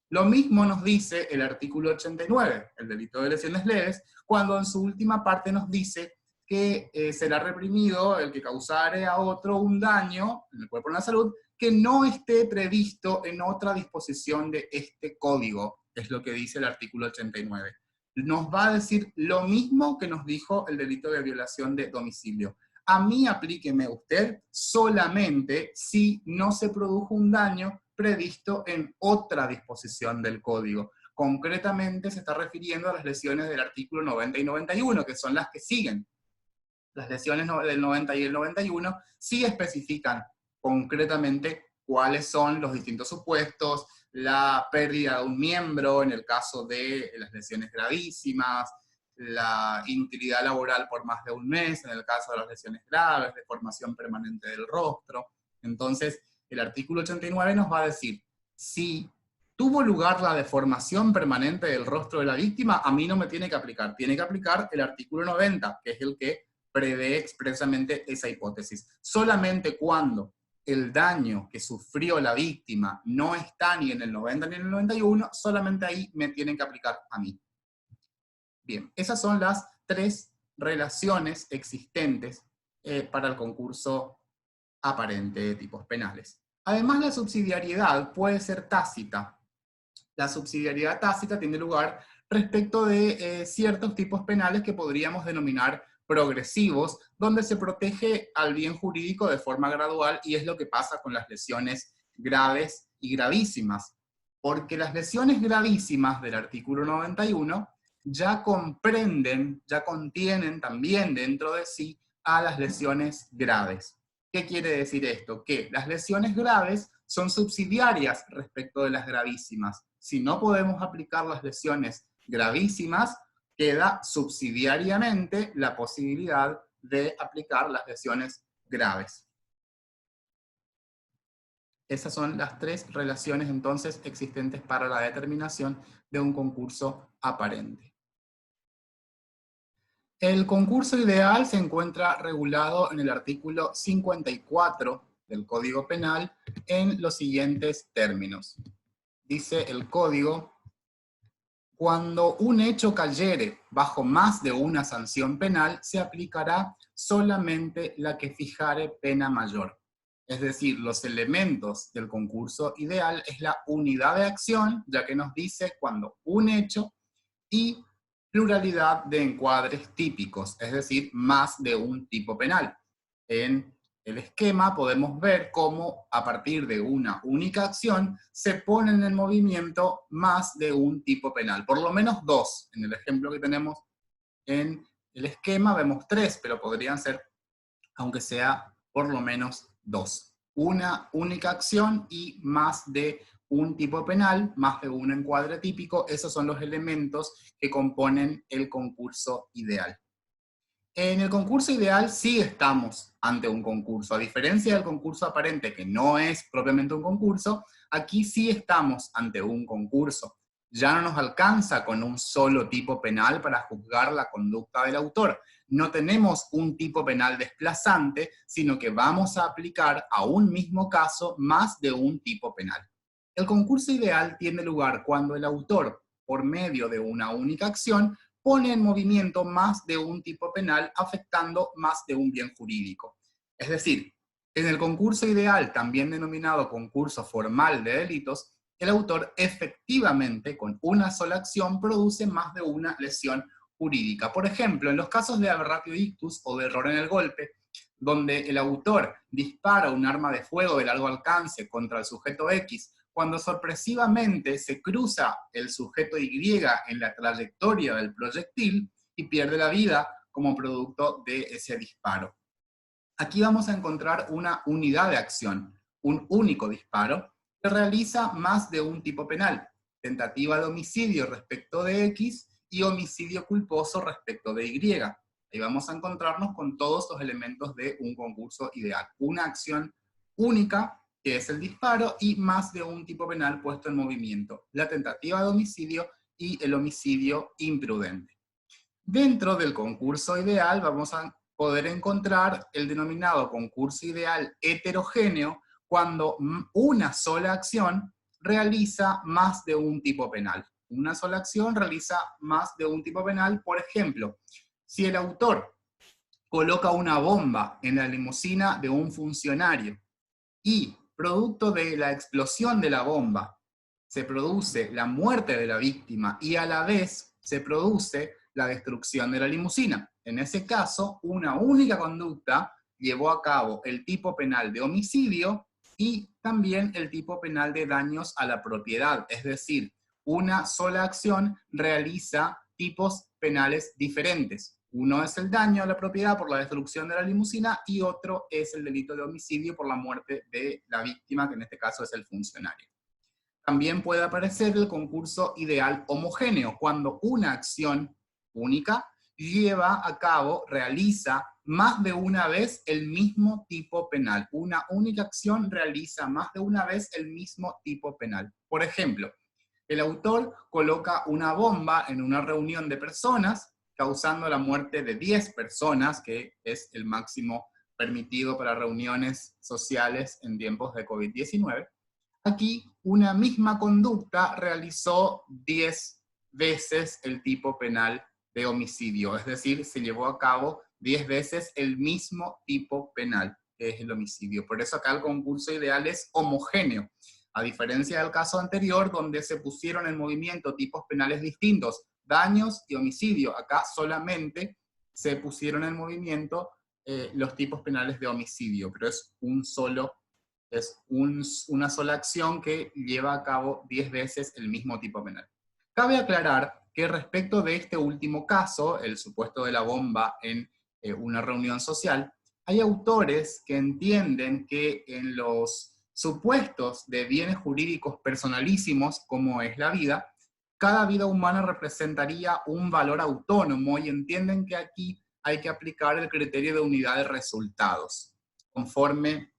Lo mismo nos dice el artículo 89, el delito de lesiones leves, cuando en su última parte nos dice que será reprimido el que causare a otro un daño en el cuerpo o en la salud que no esté previsto en otra disposición de este código, es lo que dice el artículo 89. Nos va a decir lo mismo que nos dijo el delito de violación de domicilio. A mí aplíqueme usted solamente si no se produjo un daño previsto en otra disposición del código. Concretamente se está refiriendo a las lesiones del artículo 90 y 91, que son las que siguen. Las lesiones del 90 y el 91 sí especifican concretamente cuáles son los distintos supuestos, la pérdida de un miembro en el caso de las lesiones gravísimas, la inutilidad laboral por más de un mes en el caso de las lesiones graves, deformación permanente del rostro. Entonces, el artículo 89 nos va a decir, si tuvo lugar la deformación permanente del rostro de la víctima, a mí no me tiene que aplicar el artículo 90, que es el que prevé expresamente esa hipótesis. Solamente cuando el daño que sufrió la víctima no está ni en el 90 ni en el 91, solamente ahí me tienen que aplicar a mí. Bien, esas son las 3 relaciones existentes para el concurso aparente de tipos penales. Además, la subsidiariedad puede ser tácita. La subsidiariedad tácita tiene lugar respecto de ciertos tipos penales que podríamos denominar progresivos, donde se protege al bien jurídico de forma gradual, y es lo que pasa con las lesiones graves y gravísimas. Porque las lesiones gravísimas del artículo 91 ya comprenden, ya contienen también dentro de sí a las lesiones graves. ¿Qué quiere decir esto? Que las lesiones graves son subsidiarias respecto de las gravísimas. Si no podemos aplicar las lesiones gravísimas, queda subsidiariamente la posibilidad de aplicar las lesiones graves. Esas son las 3 relaciones entonces existentes para la determinación de un concurso aparente. El concurso ideal se encuentra regulado en el artículo 54 del Código Penal en los siguientes términos. Dice el Código: cuando un hecho cayere bajo más de una sanción penal, se aplicará solamente la que fijare pena mayor. Es decir, los elementos del concurso ideal es la unidad de acción, ya que nos dice cuando un hecho, y pluralidad de encuadres típicos, es decir, más de un tipo penal. En el esquema podemos ver cómo a partir de una única acción se ponen en movimiento más de un tipo penal, por lo menos 2. En el ejemplo que tenemos en el esquema vemos 3, pero podrían ser, aunque sea, por lo menos 2. Una única acción y más de un tipo penal, más de un encuadre típico, esos son los elementos que componen el concurso ideal. En el concurso ideal sí estamos ante un concurso. A diferencia del concurso aparente, que no es propiamente un concurso, aquí sí estamos ante un concurso. Ya no nos alcanza con un solo tipo penal para juzgar la conducta del autor. No tenemos un tipo penal desplazante, sino que vamos a aplicar a un mismo caso más de un tipo penal. El concurso ideal tiene lugar cuando el autor, por medio de una única acción, pone en movimiento más de un tipo penal afectando más de un bien jurídico. Es decir, en el concurso ideal, también denominado concurso formal de delitos, el autor efectivamente con una sola acción produce más de una lesión jurídica. Por ejemplo, en los casos de aberratio ictus o de error en el golpe, donde el autor dispara un arma de fuego de largo alcance contra el sujeto X, cuando sorpresivamente se cruza el sujeto Y en la trayectoria del proyectil y pierde la vida como producto de ese disparo. Aquí vamos a encontrar una unidad de acción, un único disparo, que realiza más de un tipo penal: tentativa de homicidio respecto de X y homicidio culposo respecto de Y. Ahí vamos a encontrarnos con todos los elementos de un concurso ideal. Una acción única, que es el disparo, y más de un tipo penal puesto en movimiento: la tentativa de homicidio y el homicidio imprudente. Dentro del concurso ideal vamos a poder encontrar el denominado concurso ideal heterogéneo, cuando una sola acción realiza más de un tipo penal. Una sola acción realiza más de un tipo penal. Por ejemplo, si el autor coloca una bomba en la limusina de un funcionario y, producto de la explosión de la bomba, se produce la muerte de la víctima y a la vez se produce la destrucción de la limusina. En ese caso, una única conducta llevó a cabo el tipo penal de homicidio y también el tipo penal de daños a la propiedad. Es decir, una sola acción realiza tipos penales diferentes. Uno es el daño a la propiedad por la destrucción de la limusina y otro es el delito de homicidio por la muerte de la víctima, que en este caso es el funcionario. También puede aparecer el concurso ideal homogéneo, cuando una acción única lleva a cabo, realiza más de una vez el mismo tipo penal. Una única acción realiza más de una vez el mismo tipo penal. Por ejemplo, el autor coloca una bomba en una reunión de personas, causando la muerte de 10 personas, que es el máximo permitido para reuniones sociales en tiempos de COVID-19. Aquí, una misma conducta realizó 10 veces el tipo penal de homicidio, es decir, se llevó a cabo 10 veces el mismo tipo penal, que es el homicidio. Por eso acá el concurso ideal es homogéneo, a diferencia del caso anterior, donde se pusieron en movimiento tipos penales distintos, daños y homicidio. Acá solamente se pusieron en movimiento los tipos penales de homicidio, pero es una sola acción que lleva a cabo 10 veces el mismo tipo penal. Cabe aclarar que respecto de este último caso, el supuesto de la bomba en una reunión social, hay autores que entienden que en los supuestos de bienes jurídicos personalísimos, como es la vida, cada vida humana representaría un valor autónomo y entienden que aquí hay que aplicar el criterio de unidad de resultados. Conforme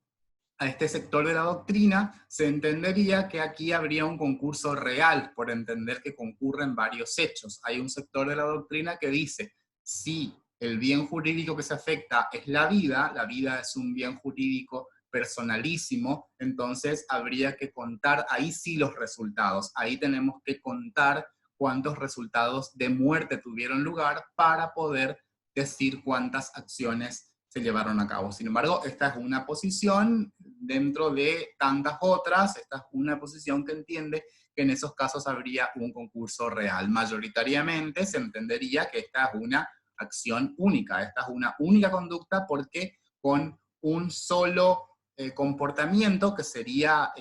a este sector de la doctrina, se entendería que aquí habría un concurso real, por entender que concurren varios hechos. Hay un sector de la doctrina que dice, si el bien jurídico que se afecta es la vida es un bien jurídico personalísimo, entonces habría que contar ahí sí los resultados. Ahí tenemos que contar cuántos resultados de muerte tuvieron lugar para poder decir cuántas acciones se llevaron a cabo. Sin embargo, esta es una posición dentro de tantas otras, esta es una posición que entiende que en esos casos habría un concurso real. Mayoritariamente se entendería que esta es una acción única, esta es una única conducta, porque con un solo comportamiento, que sería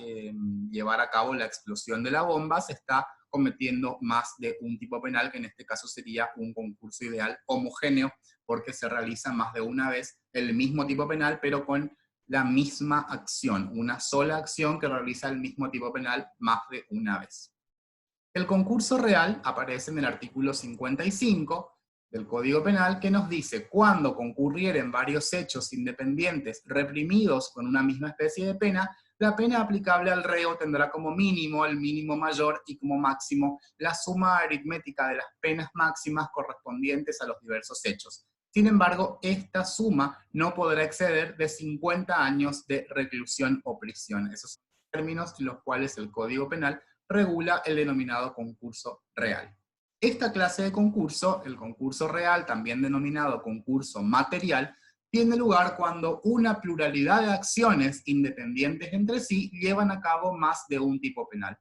llevar a cabo la explosión de la bomba, se está cometiendo más de un tipo penal, que en este caso sería un concurso ideal homogéneo, porque se realiza más de una vez el mismo tipo penal, pero con la misma acción, una sola acción que realiza el mismo tipo penal más de una vez. El concurso real aparece en el artículo 55 del Código Penal que nos dice cuando concurrieren varios hechos independientes reprimidos con una misma especie de pena, la pena aplicable al reo tendrá como mínimo el mínimo mayor y como máximo la suma aritmética de las penas máximas correspondientes a los diversos hechos. Sin embargo, esta suma no podrá exceder de 50 años de reclusión o prisión. Esos son los términos en los cuales el Código Penal regula el denominado concurso real. Esta clase de concurso, el concurso real, también denominado concurso material, tiene lugar cuando una pluralidad de acciones independientes entre sí llevan a cabo más de un tipo penal.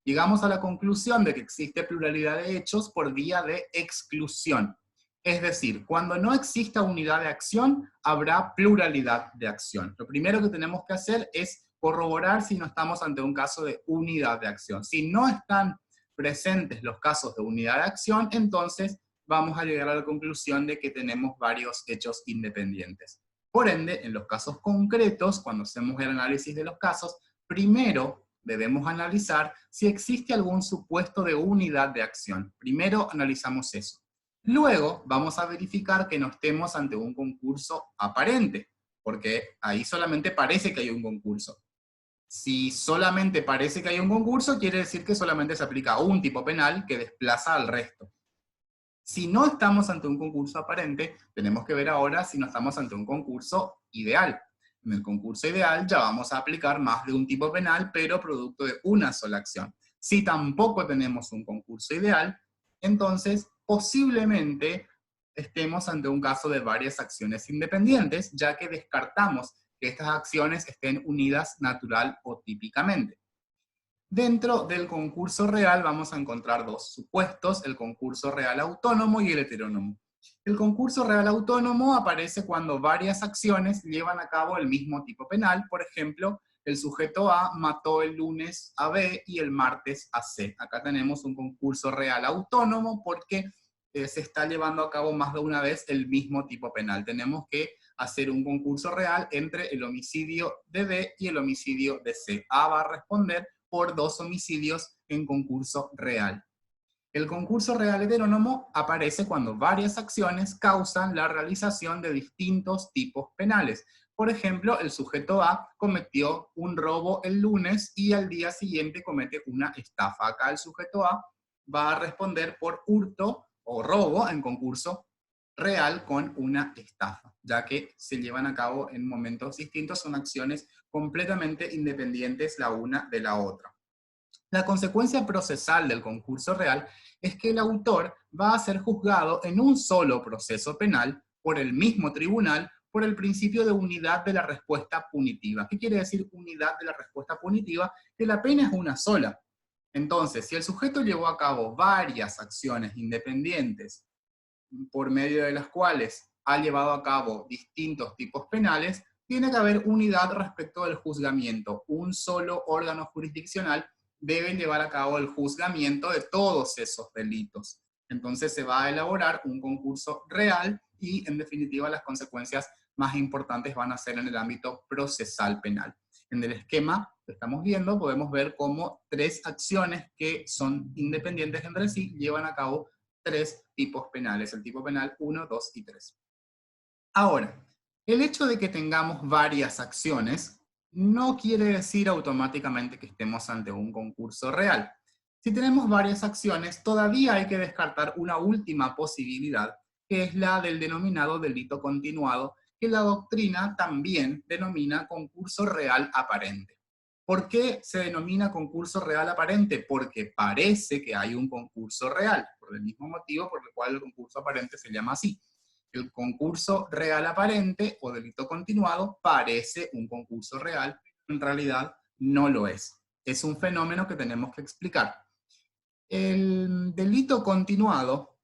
Llegamos a la conclusión de que existe pluralidad de hechos por vía de exclusión. Es decir, cuando no exista unidad de acción, habrá pluralidad de acción. Lo primero que tenemos que hacer es corroborar si no estamos ante un caso de unidad de acción. Si no están presentes los casos de unidad de acción, entonces vamos a llegar a la conclusión de que tenemos varios hechos independientes. Por ende, en los casos concretos, cuando hacemos el análisis de los casos, primero debemos analizar si existe algún supuesto de unidad de acción. Primero analizamos eso. Luego vamos a verificar que no estemos ante un concurso aparente, porque ahí solamente parece que hay un concurso. Si solamente parece que hay un concurso, quiere decir que solamente se aplica a un tipo penal que desplaza al resto. Si no estamos ante un concurso aparente, tenemos que ver ahora si no estamos ante un concurso ideal. En el concurso ideal ya vamos a aplicar más de un tipo penal, pero producto de una sola acción. Si tampoco tenemos un concurso ideal, entonces posiblemente estemos ante un caso de varias acciones independientes, ya que descartamos que estas acciones estén unidas natural o típicamente. Dentro del concurso real vamos a encontrar dos supuestos, el concurso real autónomo y el heterónomo. El concurso real autónomo aparece cuando varias acciones llevan a cabo el mismo tipo penal. Por ejemplo, el sujeto A mató el lunes a B y el martes a C. Acá tenemos un concurso real autónomo porque se está llevando a cabo más de una vez el mismo tipo penal. Tenemos que hacer un concurso real entre el homicidio de B y el homicidio de C. A va a responder por dos homicidios en concurso real. El concurso real heterónomo aparece cuando varias acciones causan la realización de distintos tipos penales. Por ejemplo, el sujeto A cometió un robo el lunes y al día siguiente comete una estafa. Acá el sujeto A va a responder por hurto o robo en concurso real con una estafa, ya que se llevan a cabo en momentos distintos, son acciones completamente independientes la una de la otra. La consecuencia procesal del concurso real es que el autor va a ser juzgado en un solo proceso penal por el mismo tribunal por el principio de unidad de la respuesta punitiva. ¿Qué quiere decir unidad de la respuesta punitiva? Que la pena es una sola. Entonces, si el sujeto llevó a cabo varias acciones independientes por medio de las cuales ha llevado a cabo distintos tipos penales, tiene que haber unidad respecto del juzgamiento. Un solo órgano jurisdiccional debe llevar a cabo el juzgamiento de todos esos delitos. Entonces se va a elaborar un concurso real y, en definitiva, las consecuencias más importantes van a ser en el ámbito procesal penal. En el esquema que estamos viendo podemos ver cómo tres acciones que son independientes entre sí llevan a cabo tres tipos penales, el tipo penal 1, 2 y 3. Ahora, el hecho de que tengamos varias acciones no quiere decir automáticamente que estemos ante un concurso real. Si tenemos varias acciones, todavía hay que descartar una última posibilidad, que es la del denominado delito continuado, que la doctrina también denomina concurso real aparente. ¿Por qué se denomina concurso real aparente? Porque parece que hay un concurso real, por el mismo motivo por el cual el concurso aparente se llama así. El concurso real aparente o delito continuado parece un concurso real, pero en realidad no lo es. Es un fenómeno que tenemos que explicar. El delito continuado,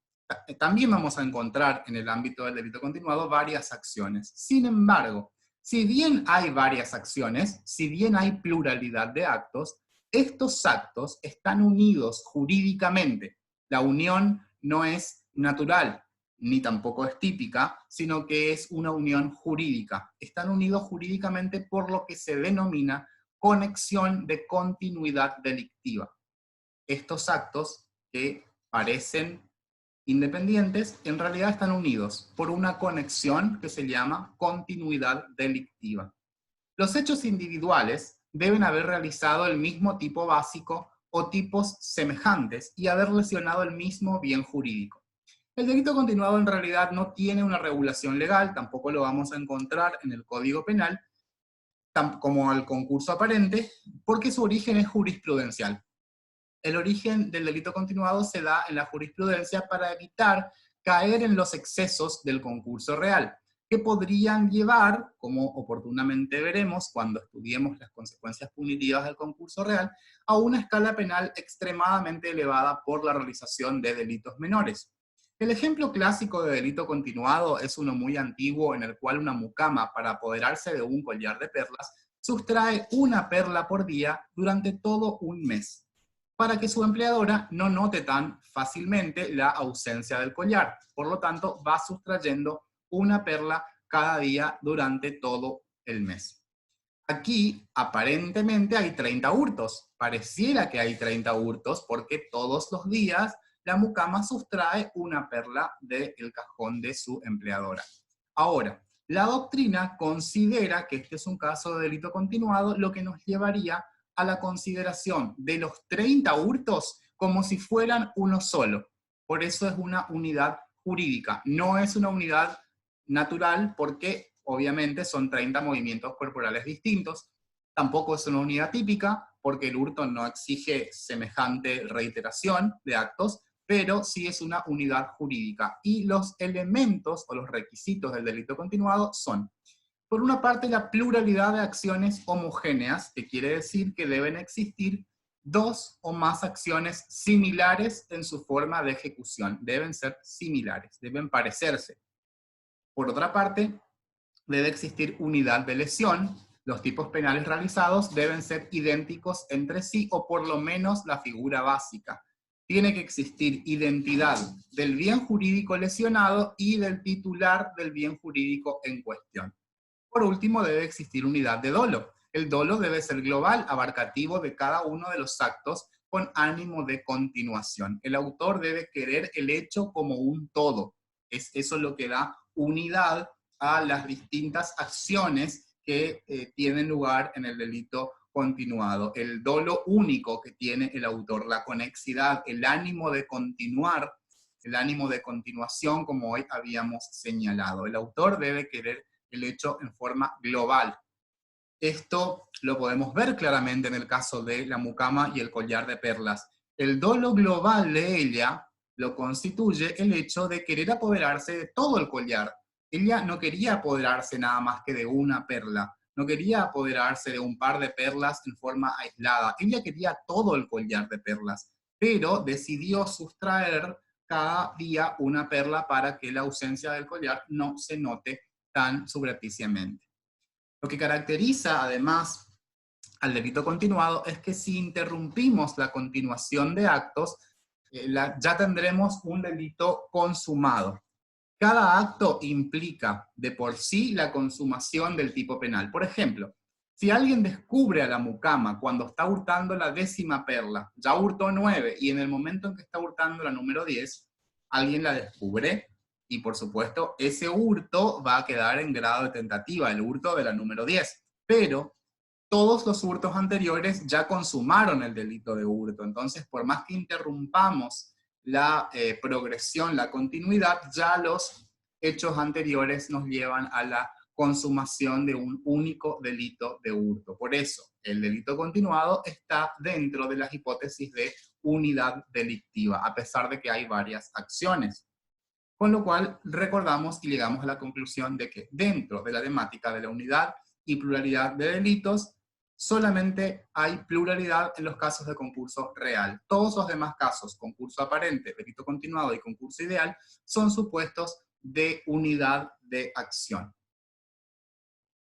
también vamos a encontrar en el ámbito del delito continuado varias acciones. Sin embargo, si bien hay varias acciones, si bien hay pluralidad de actos, estos actos están unidos jurídicamente. La unión no es natural, ni tampoco es típica, sino que es una unión jurídica. Están unidos jurídicamente por lo que se denomina conexión de continuidad delictiva. Estos actos que parecen independientes, en realidad están unidos por una conexión que se llama continuidad delictiva. Los hechos individuales deben haber realizado el mismo tipo básico o tipos semejantes y haber lesionado el mismo bien jurídico. El delito continuado en realidad no tiene una regulación legal, tampoco lo vamos a encontrar en el Código Penal, como el concurso aparente, porque su origen es jurisprudencial. El origen del delito continuado se da en la jurisprudencia para evitar caer en los excesos del concurso real, que podrían llevar, como oportunamente veremos cuando estudiemos las consecuencias punitivas del concurso real, a una escala penal extremadamente elevada por la realización de delitos menores. El ejemplo clásico de delito continuado es uno muy antiguo en el cual una mucama, para apoderarse de un collar de perlas, sustrae una perla por día durante todo un mes, para que su empleadora no note tan fácilmente la ausencia del collar. Por lo tanto, va sustrayendo una perla cada día durante todo el mes. Aquí, aparentemente, hay 30 hurtos. Pareciera que hay 30 hurtos porque todos los días la mucama sustrae una perla del cajón de su empleadora. Ahora, la doctrina considera que este es un caso de delito continuado, lo que nos llevaría a la consideración de los 30 hurtos como si fueran uno solo. Por eso es una unidad jurídica, no es una unidad natural porque obviamente son 30 movimientos corporales distintos. Tampoco es una unidad típica porque el hurto no exige semejante reiteración de actos, pero sí es una unidad jurídica. Y los elementos o los requisitos del delito continuado son, por una parte, la pluralidad de acciones homogéneas, que quiere decir que deben existir dos o más acciones similares en su forma de ejecución. Deben ser similares, deben parecerse. Por otra parte, debe existir unidad de lesión. Los tipos penales realizados deben ser idénticos entre sí, o por lo menos la figura básica. Tiene que existir identidad del bien jurídico lesionado y del titular del bien jurídico en cuestión. Por último, debe existir unidad de dolo. El dolo debe ser global, abarcativo de cada uno de los actos con ánimo de continuación. El autor debe querer el hecho como un todo. Es eso lo que da unidad a las distintas acciones que tienen lugar en el delito continuado. El dolo único que tiene el autor, la conexidad, el ánimo de continuar, el ánimo de continuación, como hoy habíamos señalado. El autor debe querer el hecho en forma global. Esto lo podemos ver claramente en el caso de la mucama y el collar de perlas. El dolo global de ella lo constituye el hecho de querer apoderarse de todo el collar. Ella no quería apoderarse nada más que de una perla, no quería apoderarse de un par de perlas en forma aislada, ella quería todo el collar de perlas, pero decidió sustraer cada día una perla para que la ausencia del collar no se note tan subrepticiamente. Lo que caracteriza además al delito continuado es que si interrumpimos la continuación de actos, ya tendremos un delito consumado. Cada acto implica de por sí la consumación del tipo penal. Por ejemplo, si alguien descubre a la mucama cuando está hurtando la 10ª perla, ya hurtó 9 y en el momento en que está hurtando la número 10, alguien la descubre y por supuesto ese hurto va a quedar en grado de tentativa, el hurto de la número 10. Pero todos los hurtos anteriores ya consumaron el delito de hurto. Entonces, por más que interrumpamos la progresión, la continuidad, ya los hechos anteriores nos llevan a la consumación de un único delito de hurto. Por eso, el delito continuado está dentro de las hipótesis de unidad delictiva, a pesar de que hay varias acciones. Con lo cual, recordamos y llegamos a la conclusión de que dentro de la temática de la unidad y pluralidad de delitos, solamente hay pluralidad en los casos de concurso real. Todos los demás casos, concurso aparente, delito continuado y concurso ideal, son supuestos de unidad de acción.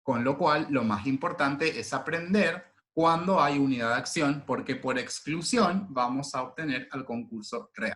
Con lo cual, lo más importante es aprender cuándo hay unidad de acción, porque por exclusión vamos a obtener al concurso real.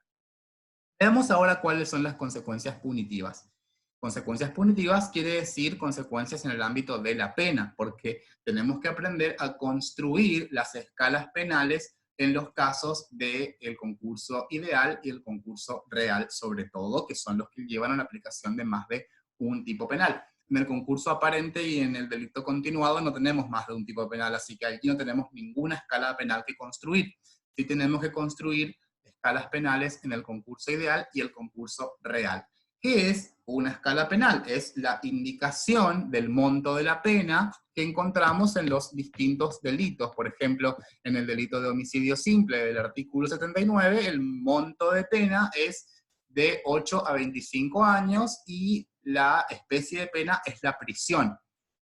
Veamos ahora cuáles son las consecuencias punitivas. Consecuencias punitivas quiere decir consecuencias en el ámbito de la pena, porque tenemos que aprender a construir las escalas penales en los casos del concurso ideal y el concurso real, sobre todo, que son los que llevan a la aplicación de más de un tipo penal. En el concurso aparente y en el delito continuado no tenemos más de un tipo penal, así que aquí no tenemos ninguna escala penal que construir. Sí tenemos que construir escalas penales en el concurso ideal y el concurso real. ¿Qué es una escala penal? Es la indicación del monto de la pena que encontramos en los distintos delitos. Por ejemplo, en el delito de homicidio simple del artículo 79, el monto de pena es de 8 a 25 años y la especie de pena es la prisión.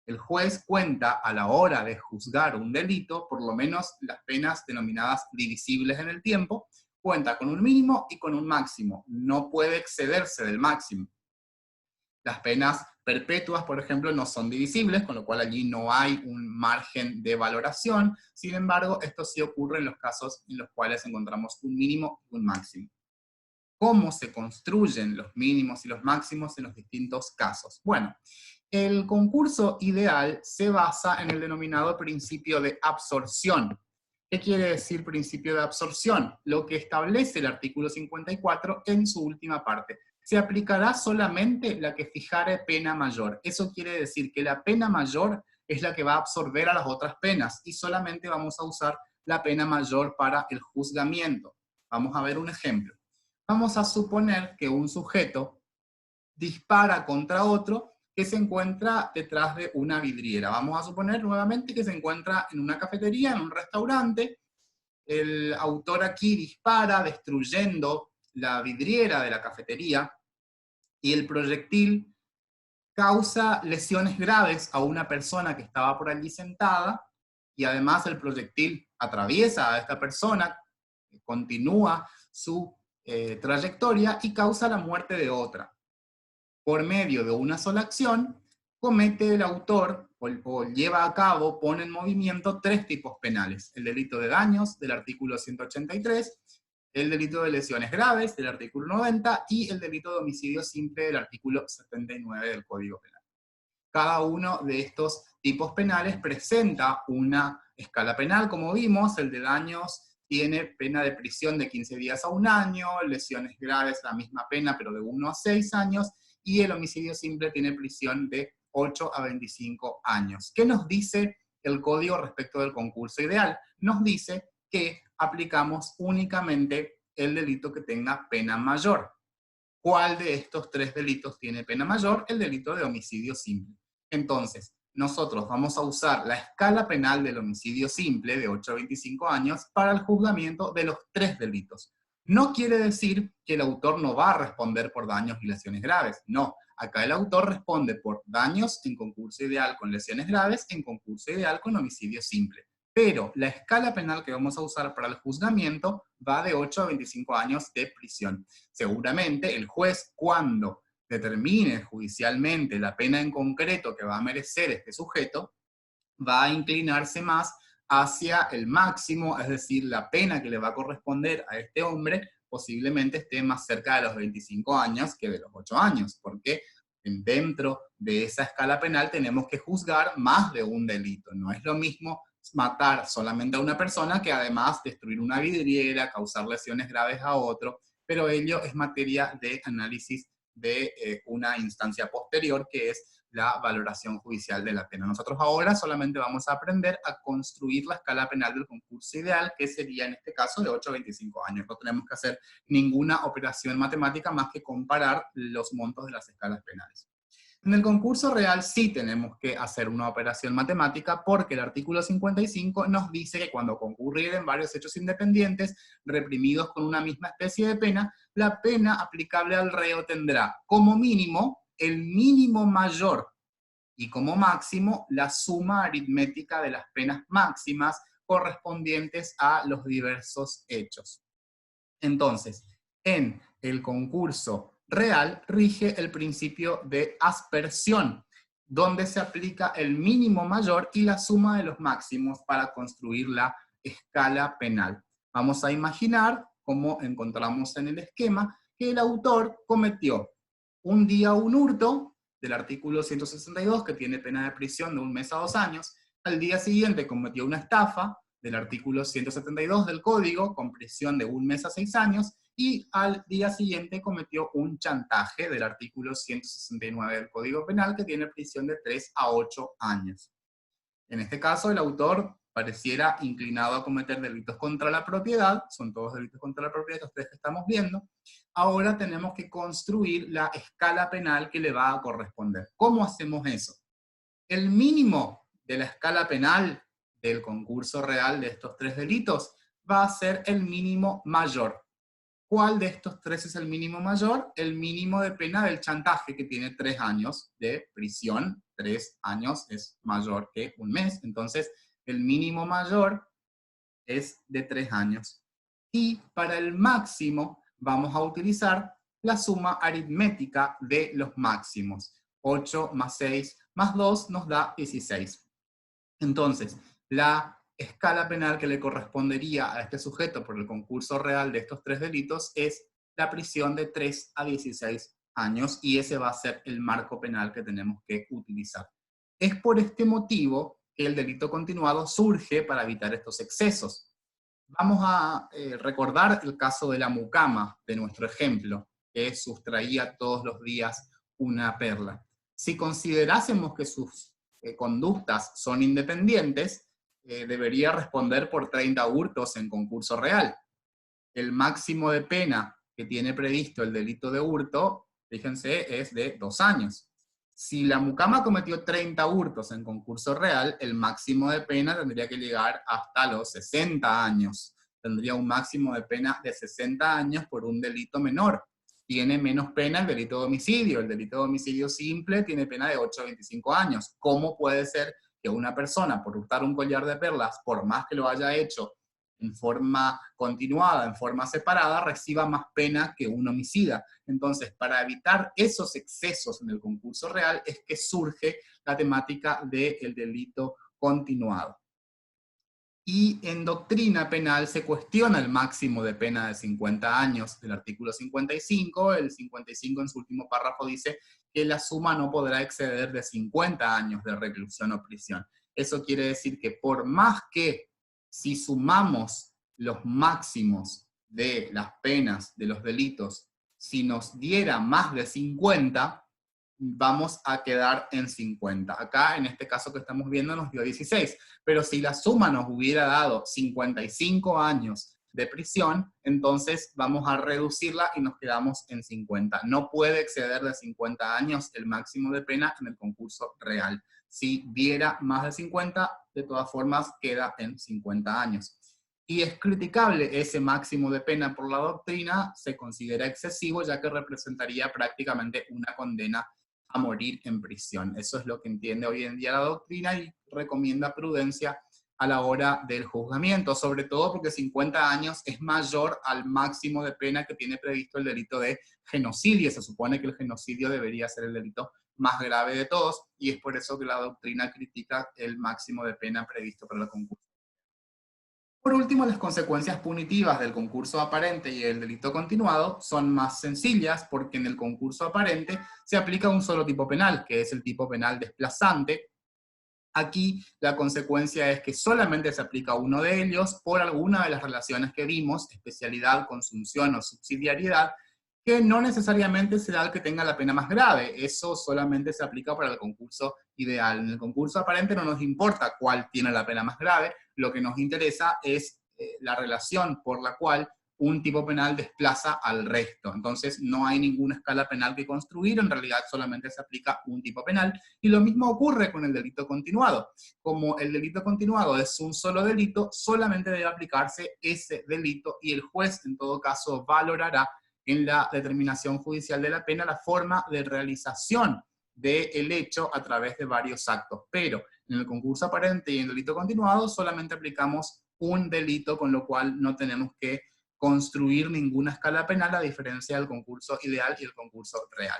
El juez cuenta a la hora de juzgar un delito, por lo menos las penas denominadas divisibles en el tiempo, cuenta con un mínimo y con un máximo. No puede excederse del máximo. Las penas perpetuas, por ejemplo, no son divisibles, con lo cual allí no hay un margen de valoración. Sin embargo, esto sí ocurre en los casos en los cuales encontramos un mínimo y un máximo. ¿Cómo se construyen los mínimos y los máximos en los distintos casos? Bueno, el concurso ideal se basa en el denominado principio de absorción. ¿Qué quiere decir principio de absorción? Lo que establece el artículo 54 en su última parte. Se aplicará solamente la que fijare pena mayor. Eso quiere decir que la pena mayor es la que va a absorber a las otras penas y solamente vamos a usar la pena mayor para el juzgamiento. Vamos a ver un ejemplo. Vamos a suponer que un sujeto dispara contra otro que se encuentra detrás de una vidriera. Vamos a suponer nuevamente que se encuentra en una cafetería, en un restaurante. El autor aquí dispara destruyendo la vidriera de la cafetería y el proyectil causa lesiones graves a una persona que estaba por allí sentada y además el proyectil atraviesa a esta persona, continúa su trayectoria y causa la muerte de otra. Por medio de una sola acción, comete el autor o lleva a cabo, pone en movimiento tres tipos penales. El delito de daños del artículo 183, el delito de lesiones graves del artículo 90 y el delito de homicidio simple del artículo 79 del Código Penal. Cada uno de estos tipos penales presenta una escala penal, como vimos. El de daños tiene pena de prisión de 15 días a 1 año, lesiones graves la misma pena pero de 1 a 6 años, y el homicidio simple tiene prisión de 8 a 25 años. ¿Qué nos dice el código respecto del concurso ideal? Nos dice que aplicamos únicamente el delito que tenga pena mayor. ¿Cuál de estos tres delitos tiene pena mayor? El delito de homicidio simple. Entonces, nosotros vamos a usar la escala penal del homicidio simple de 8 a 25 años para el juzgamiento de los tres delitos. No quiere decir que el autor no va a responder por daños y lesiones graves. No, acá el autor responde por daños en concurso ideal con lesiones graves, en concurso ideal con homicidio simple. Pero la escala penal que vamos a usar para el juzgamiento va de 8 a 25 años de prisión. Seguramente el juez, cuando determine judicialmente la pena en concreto que va a merecer este sujeto, va a inclinarse más hacia el máximo, es decir, la pena que le va a corresponder a este hombre posiblemente esté más cerca de los 25 años que de los 8 años, porque dentro de esa escala penal tenemos que juzgar más de un delito. No es lo mismo matar solamente a una persona que además destruir una vidriera, causar lesiones graves a otro, pero ello es materia de análisis de una instancia posterior, que es la valoración judicial de la pena. Nosotros ahora solamente vamos a aprender a construir la escala penal del concurso ideal, que sería en este caso de 8 a 25 años. No tenemos que hacer ninguna operación matemática más que comparar los montos de las escalas penales. En el concurso real sí tenemos que hacer una operación matemática porque el artículo 55 nos dice que cuando concurrieren varios hechos independientes reprimidos con una misma especie de pena, la pena aplicable al reo tendrá como mínimo el mínimo mayor y como máximo la suma aritmética de las penas máximas correspondientes a los diversos hechos. Entonces, en el concurso real rige el principio de aspersión, donde se aplica el mínimo mayor y la suma de los máximos para construir la escala penal. Vamos a imaginar, como encontramos en el esquema, que el autor cometió un día un hurto del artículo 162, que tiene pena de prisión de 1 mes a 2 años, al día siguiente cometió una estafa del artículo 172 del Código, con prisión de 1 mes a 6 años, y al día siguiente cometió un chantaje del artículo 169 del Código Penal, que tiene prisión de 3 a 8 años. En este caso, el autor pareciera inclinado a cometer delitos contra la propiedad, son todos delitos contra la propiedad, estos tres que estamos viendo. Ahora tenemos que construir la escala penal que le va a corresponder. ¿Cómo hacemos eso? El mínimo de la escala penal del concurso real de estos tres delitos va a ser el mínimo mayor. ¿Cuál de estos tres es el mínimo mayor? El mínimo de pena del chantaje, que tiene 3 años de prisión. 3 años es mayor que 1 mes, entonces el mínimo mayor es de 3 años. Y para el máximo vamos a utilizar la suma aritmética de los máximos. 8 más 6 más 2 nos da 16. Entonces, la escala penal que le correspondería a este sujeto por el concurso real de estos tres delitos es la prisión de 3 a 16 años, y ese va a ser el marco penal que tenemos que utilizar. Es por este motivo que el delito continuado surge para evitar estos excesos. Vamos a recordar el caso de la mucama de nuestro ejemplo, que sustraía todos los días una perla. Si considerásemos que sus conductas son independientes, debería responder por 30 hurtos en concurso real. El máximo de pena que tiene previsto el delito de hurto, fíjense, es de 2 años. Si la mucama cometió 30 hurtos en concurso real, el máximo de pena tendría que llegar hasta los 60 años. Tendría un máximo de pena de 60 años por un delito menor. Tiene menos pena el delito de homicidio. El delito de homicidio simple tiene pena de 8 a 25 años. ¿Cómo puede ser que una persona, por hurtar un collar de perlas, por más que lo haya hecho en forma continuada, en forma separada, reciba más pena que un homicida? Entonces, para evitar esos excesos en el concurso real es que surge la temática del delito continuado. Y en doctrina penal se cuestiona el máximo de pena de 50 años del artículo 55. El 55 en su último párrafo dice que la suma no podrá exceder de 50 años de reclusión o prisión. Eso quiere decir que por más que si sumamos los máximos de las penas de los delitos, si nos diera más de 50, vamos a quedar en 50. Acá, en este caso que estamos viendo, nos dio 16. Pero si la suma nos hubiera dado 55 años de prisión, entonces vamos a reducirla y nos quedamos en 50. No puede exceder de 50 años el máximo de pena en el concurso real. Si diera más de 50, de todas formas queda en 50 años. Y es criticable ese máximo de pena por la doctrina, se considera excesivo, ya que representaría prácticamente una condena a morir en prisión. Eso es lo que entiende hoy en día la doctrina y recomienda prudencia a la hora del juzgamiento, sobre todo porque 50 años es mayor al máximo de pena que tiene previsto el delito de genocidio. Se supone que el genocidio debería ser el delito más grave de todos, y es por eso que la doctrina critica el máximo de pena previsto para el concurso. Por último, las consecuencias punitivas del concurso aparente y el delito continuado son más sencillas, porque en el concurso aparente se aplica un solo tipo penal, que es el tipo penal desplazante. Aquí la consecuencia es que solamente se aplica uno de ellos por alguna de las relaciones que vimos, especialidad, consunción o subsidiariedad, que no necesariamente será el que tenga la pena más grave. Eso solamente se aplica para el concurso ideal. En el concurso aparente no nos importa cuál tiene la pena más grave, lo que nos interesa es la relación por la cual un tipo penal desplaza al resto. Entonces no hay ninguna escala penal que construir, en realidad solamente se aplica un tipo penal, y lo mismo ocurre con el delito continuado. Como el delito continuado es un solo delito, solamente debe aplicarse ese delito, y el juez en todo caso valorará en la determinación judicial de la pena la forma de realización del hecho a través de varios actos. Pero en el concurso aparente y en el delito continuado solamente aplicamos un delito, con lo cual no tenemos que construir ninguna escala penal, a diferencia del concurso ideal y el concurso real.